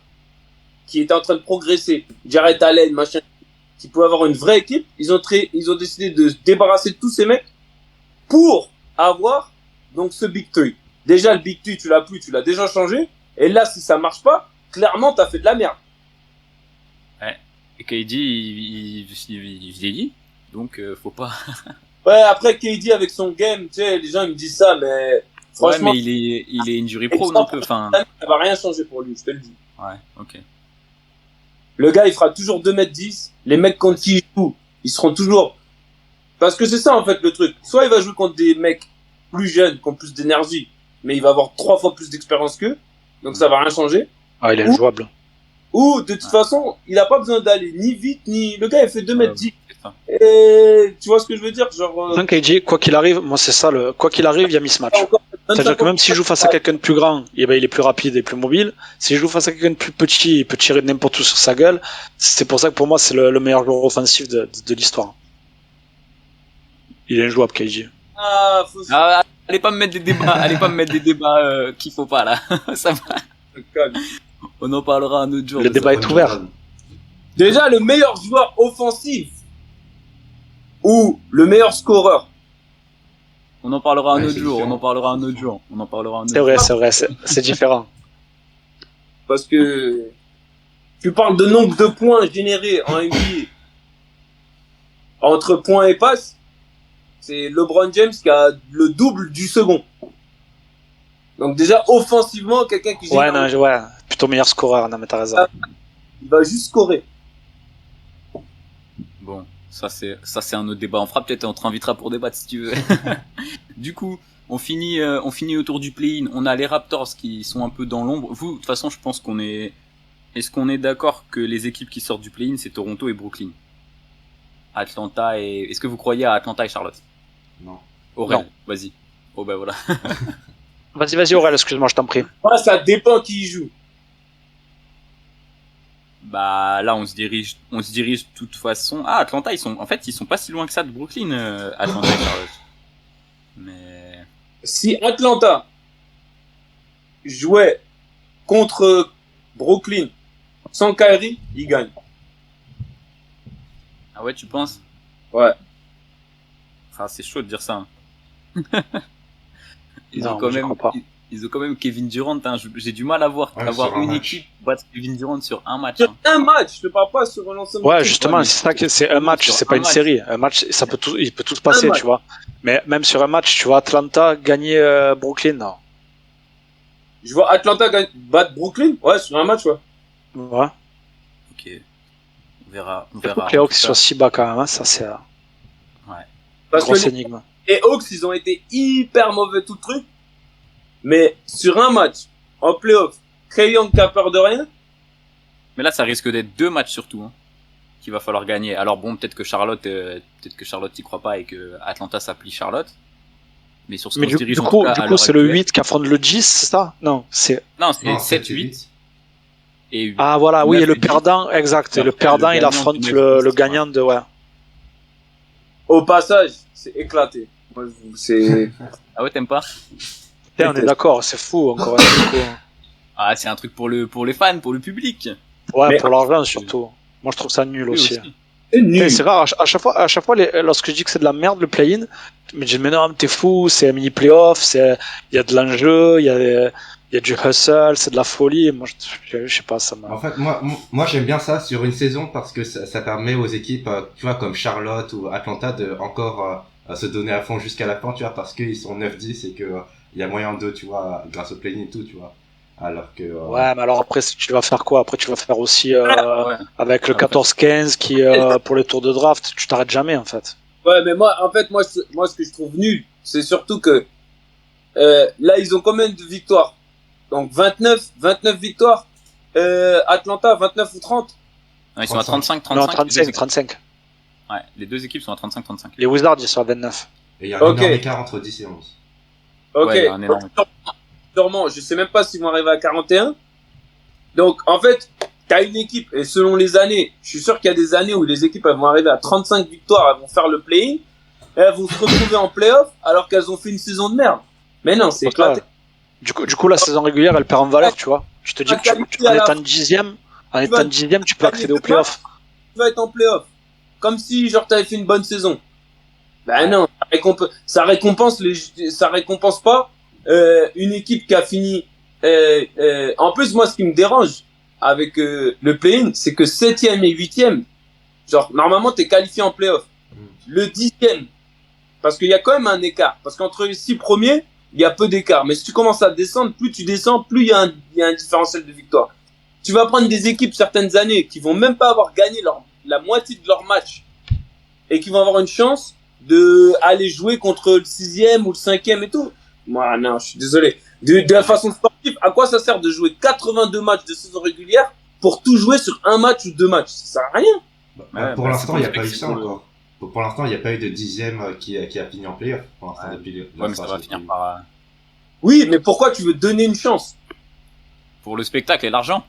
qui étaient en train de progresser. Jarrett Allen, machin, qui pouvaient avoir une vraie équipe. Ils ont décidé de se débarrasser de tous ces mecs pour avoir donc ce Big Three. Déjà, le Big Three, tu l'as plus, tu l'as déjà changé. Et là, si ça marche pas, clairement, t'as fait de la merde. Ouais. Et KD, il vieillit, donc faut pas. Ouais, après KD avec son game, tu sais, les gens ils me disent ça, mais franchement. Ouais, mais il est injury prone un peu, enfin. Ça va rien changer pour lui, je te le dis. Ouais, ok. Le gars, il fera toujours 2m10. Les mecs contre qui il joue, ils seront toujours. Parce que c'est ça en fait le truc. Soit il va jouer contre des mecs plus jeunes, qui ont plus d'énergie, mais il va avoir 3 fois plus d'expérience qu'eux. Donc ça va rien changer. Ah, il est injouable. Ou de toute façon, il a pas besoin d'aller ni vite, ni. Le gars, il fait 2m10. Et tu vois ce que je veux dire, genre. Donc KD, quoi qu'il arrive, moi c'est ça, quoi qu'il arrive, il y a mismatch. C'est-à-dire que même s'il joue face à quelqu'un de plus grand, il est plus rapide et plus mobile. S'il joue face à quelqu'un de plus petit, il peut tirer n'importe où sur sa gueule. C'est pour ça que pour moi, c'est le meilleur joueur offensif de l'histoire. Il est injouable, KD. Allez pas me mettre des débats, qu'il faut pas, là. Ça va. On en parlera un autre jour. Le débat est ouvert. Déjà, le meilleur joueur offensif ou le meilleur scoreur On en parlera un Ouais, autre c'est jour. différent. On en parlera un autre jour. On en parlera un autre C'est jour. vrai, c'est différent. Parce que tu parles de nombre de points générés en NBA entre points et passes. C'est LeBron James qui a le double du second. Donc déjà, offensivement, quelqu'un qui Ouais, génère, non, ouais, plutôt meilleur scoreur, non, mais t'as raison. il va juste scorer. Bon, ça c'est un autre débat. On fera peut-être, on te invitera pour débattre si tu veux. Du coup, on finit autour du play-in. On a les Raptors qui sont un peu dans l'ombre. Vous, de toute façon, je pense qu'on est. Est-ce qu'on est d'accord que les équipes qui sortent du play-in, c'est Toronto et Brooklyn? Atlanta et. Est-ce que vous croyez à Atlanta et Charlotte? Non. Aurel, Non. vas-y. Oh ben voilà. Vas-y, Aurel, excuse-moi, je t'en prie. Moi, ça dépend qui y joue. Bah là, on se dirige de toute façon. Ah, Atlanta, ils sont pas si loin que ça de Brooklyn, Atlanta et Charlotte. Mais Si Atlanta jouait contre Brooklyn sans Kyrie, il gagne. ah ouais, tu penses? Ouais. Ah, c'est chaud de dire ça. Hein. Non, moi, j'y crois pas. Ils ont quand même Kevin Durant. Hein. J'ai du mal à voir Ouais, avoir sur un une match. équipe battre Kevin Durant sur un match. Sur Hein. un match, je te parle pas sur un ensemble. Ouais, de justement, mais c'est ça que c'est un match, sur c'est pas un une match. série. Un match, il peut tout se passer, match. tu vois. Mais même sur un match, tu vois, Atlanta gagner Brooklyn, non. Je vois Atlanta battre Brooklyn. Ouais, sur un match, ouais. Ouais. Ok, on verra. Que les Hawks soient si bas quand même, hein, ça c'est une Parce grosse que énigme. les Hawks, ils ont été hyper mauvais tout le truc. Mais sur un match, en playoff, Trae Young qui a peur de rien. Mais là, ça risque d'être 2 matchs surtout, hein, qu'il va falloir gagner. Alors bon, peut-être que Charlotte y croit pas et que Atlanta s'applique Charlotte. Mais sur ce Mais qu'on se dirige du en tout coup, cas, à c'est l'heure le actuelle- 8 qui affronte le 10, c'est ça? Non, c'est. Non, c'est Non, 7, 7 et 8 et 8. Ah voilà, oui, 9 et le et 10. perdant, exact. Et Et le après, perdant, le il gagnant affronte du 9 le 10, gagnant de. Ouais. Au passage, c'est éclaté. Moi, c'est. Ah ouais, t'aimes pas? Putain, on est d'accord, c'est fou encore. Du coup. Ah, c'est un truc pour les fans, pour le public. Ouais, Mais- pour l'argent surtout. Moi, je trouve ça nul Oui, aussi. C'est Putain, nul. c'est rare, à chaque fois lorsque je dis que c'est de la merde le play-in, mais je dis mais non, t'es fou, c'est un mini playoff, il y a de l'enjeu, il y a du hustle, c'est de la folie. Moi, je sais pas, ça m'a. En fait, moi j'aime bien ça sur une saison parce que ça permet aux équipes, tu vois, comme Charlotte ou Atlanta de encore se donner à fond jusqu'à la fin, tu vois, parce qu'ils sont 9-10 et que il y a moyen d'eux, tu vois, grâce au play-in et tout, tu vois. Alors que Ouais, mais alors après, tu vas faire quoi? Après, tu vas faire aussi Ouais. avec le Après. 14-15 qui pour les tours de draft, tu t'arrêtes jamais en fait. Ouais, mais moi, en fait, moi, ce que je trouve nul, c'est surtout que là, ils ont combien de victoires? Donc 29 victoires. Atlanta, 29 ou 30. Non, ils sont à 35, 35. Non, les deux 35, équipes. 35. Ouais, les deux équipes sont à 35, 35. Les Wizards, ils sont à 29. et il y a un Ok. énorme écart entre 10 et 11. Ok. Ouais, il y a un énorme- Sûrement, je sais même pas s'ils vont arriver à 41. Donc, en fait, t'as une équipe, et selon les années, je suis sûr qu'il y a des années où les équipes elles vont arriver à 35 victoires, elles vont faire le play-in, et elles vont se retrouver en play-off alors qu'elles ont fait une saison de merde. Mais non, c'est Donc là, éclaté. du coup, la saison régulière, elle perd en valeur, tu vois. Je te dis que en étant 10ème, tu peux accéder aux playoffs. Tu vas être en play-off. Comme si, genre, t'avais fait une bonne saison. Ben non, ça récompense pas une équipe qui a fini. En plus, moi, ce qui me dérange avec le play-in, c'est que 7e et 8e, genre, normalement, t'es qualifié en play-off. Le 10e, parce qu'il y a quand même un écart. Parce qu'entre les 6 premiers, il y a peu d'écart. Mais si tu commences à descendre, plus tu descends, plus il y a un différentiel de victoire. Tu vas prendre des équipes certaines années qui vont même pas avoir gagné la moitié de leur match et qui vont avoir une chance de aller jouer contre le 6e ou le 5e et tout. Moi, non, je suis désolé. De la façon sportive, à quoi ça sert de jouer 82 matchs de saison régulière pour tout jouer sur un match ou 2 matchs? Ça sert à rien. Ouais, Pour bah, l'instant, c'est il n'y a pour pas eu le- ça encore. Pour l'instant, il n'y a pas eu de 10e qui a fini en playoff. Pour l'instant, Ouais. depuis Ouais, mais ça va finir par Oui, mais pourquoi tu veux donner une chance? pour le spectacle et l'argent.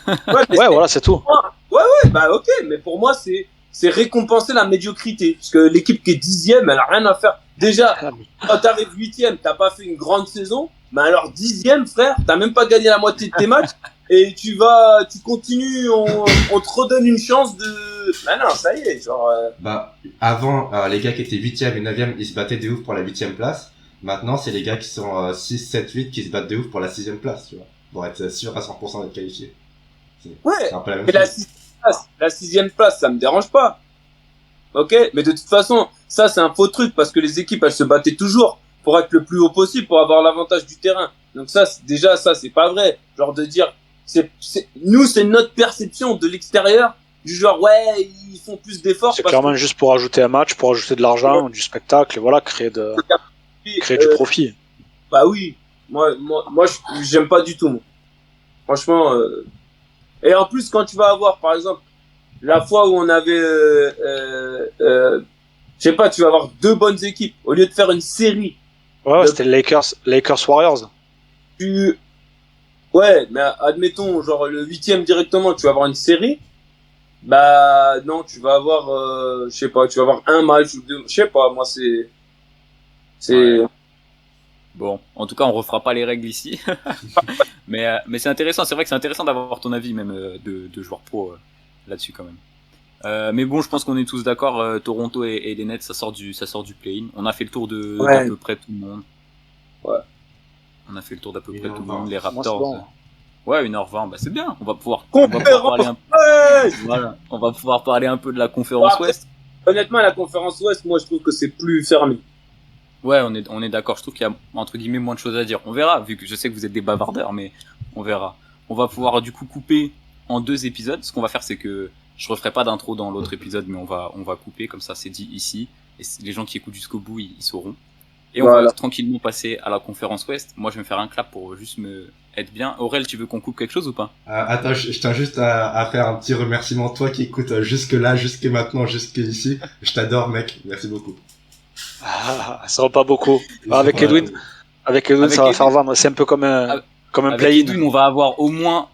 Ouais, mais Ouais, voilà, c'est tout. ouais, bah ok, mais pour moi, c'est récompenser la médiocrité. Parce que l'équipe qui est 10e, elle a rien à faire. Déjà, quand t'arrives 8e, t'as pas fait une grande saison. Mais alors 10e, frère, t'as même pas gagné la moitié de tes matchs. Et tu continues, on te redonne une chance de... Bah non, ça y est, genre... Bah, avant, les gars qui étaient 8e et 9e, ils se battaient de ouf pour la 8e place. Maintenant, c'est les gars qui sont 6, 7, 8 qui se battent de ouf pour la 6ème place, tu vois. Pour être sûr à 100% d'être qualifié. Ouais, C'est un peu la même mais chose. la sixième place, ça me dérange pas. Ok, mais de toute façon, ça c'est un faux truc parce que les équipes elles se battaient toujours pour être le plus haut possible pour avoir l'avantage du terrain. Donc ça, déjà ça c'est pas vrai. Genre de dire, nous c'est notre perception de l'extérieur du genre ouais ils font plus d'efforts. C'est parce clairement que... juste pour ajouter un match, pour ajouter de l'argent, du spectacle, et voilà, créer du profit. Bah oui, moi j'aime pas du tout. Moi. Franchement. Et en plus quand tu vas avoir par exemple la fois où on avait je sais pas, tu vas avoir deux bonnes équipes au lieu de faire une série. Ouais, c'était Lakers Warriors. Ouais, mais admettons genre le 8e directement, tu vas avoir une série. Bah non, tu vas avoir, je sais pas, tu vas avoir un match ou deux, je sais pas. Moi c'est. Ouais. Bon, en tout cas, on refera pas les règles ici. mais c'est intéressant. C'est vrai que c'est intéressant d'avoir ton avis même de joueur pro là-dessus quand même. Mais bon, je pense qu'on est tous d'accord. Toronto et les Nets, ça sort du play-in. On a fait le tour d'à peu près tout le monde. Ouais. On a fait le tour d'à peu près 1h20. tout le monde. Les Moi, c'est Raptors. bon. Ouais, 1h20, bah c'est bien. On va pouvoir Conférence parler Ouest. voilà, on va pouvoir parler un peu de la conférence Après, Ouest. honnêtement, la conférence Ouest, moi je trouve que c'est plus fermé. Ouais, on est d'accord. Je trouve qu'il y a entre guillemets moins de choses à dire. On verra, vu que je sais que vous êtes des bavardeurs, mais on verra. On va pouvoir du coup couper en 2 épisodes. Ce qu'on va faire, c'est que je referai pas d'intro dans l'autre épisode, mais on va couper comme ça, c'est dit ici. Et les gens qui écoutent jusqu'au bout, ils sauront. Et on Voilà. va tranquillement passer à la conférence Ouest. Moi, je vais me faire un clap pour juste me être bien. Aurel, tu veux qu'on coupe quelque chose ou pas? Attends, je tiens juste à faire un petit remerciement. Toi qui écoutes jusque là, jusque maintenant, jusque ici. Je t'adore, mec. Merci beaucoup. Ah, ça va pas beaucoup. Avec Ouais. Edwin, Avec ça va Edwin. faire vendre. C'est un peu comme un Avec play-in. Edwin, on va avoir au moins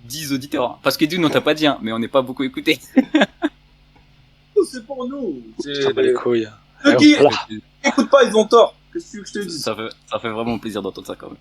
10 auditeurs. Parce qu'Edwin, on t'a pas dit, hein, mais on n'est pas beaucoup écouté. C'est pour nous. Ça bat les couilles. Ceux qui Voilà. écoutent pas, ils ont tort. Qu'est-ce que tu veux que je te dise? Ça fait vraiment plaisir d'entendre ça quand même.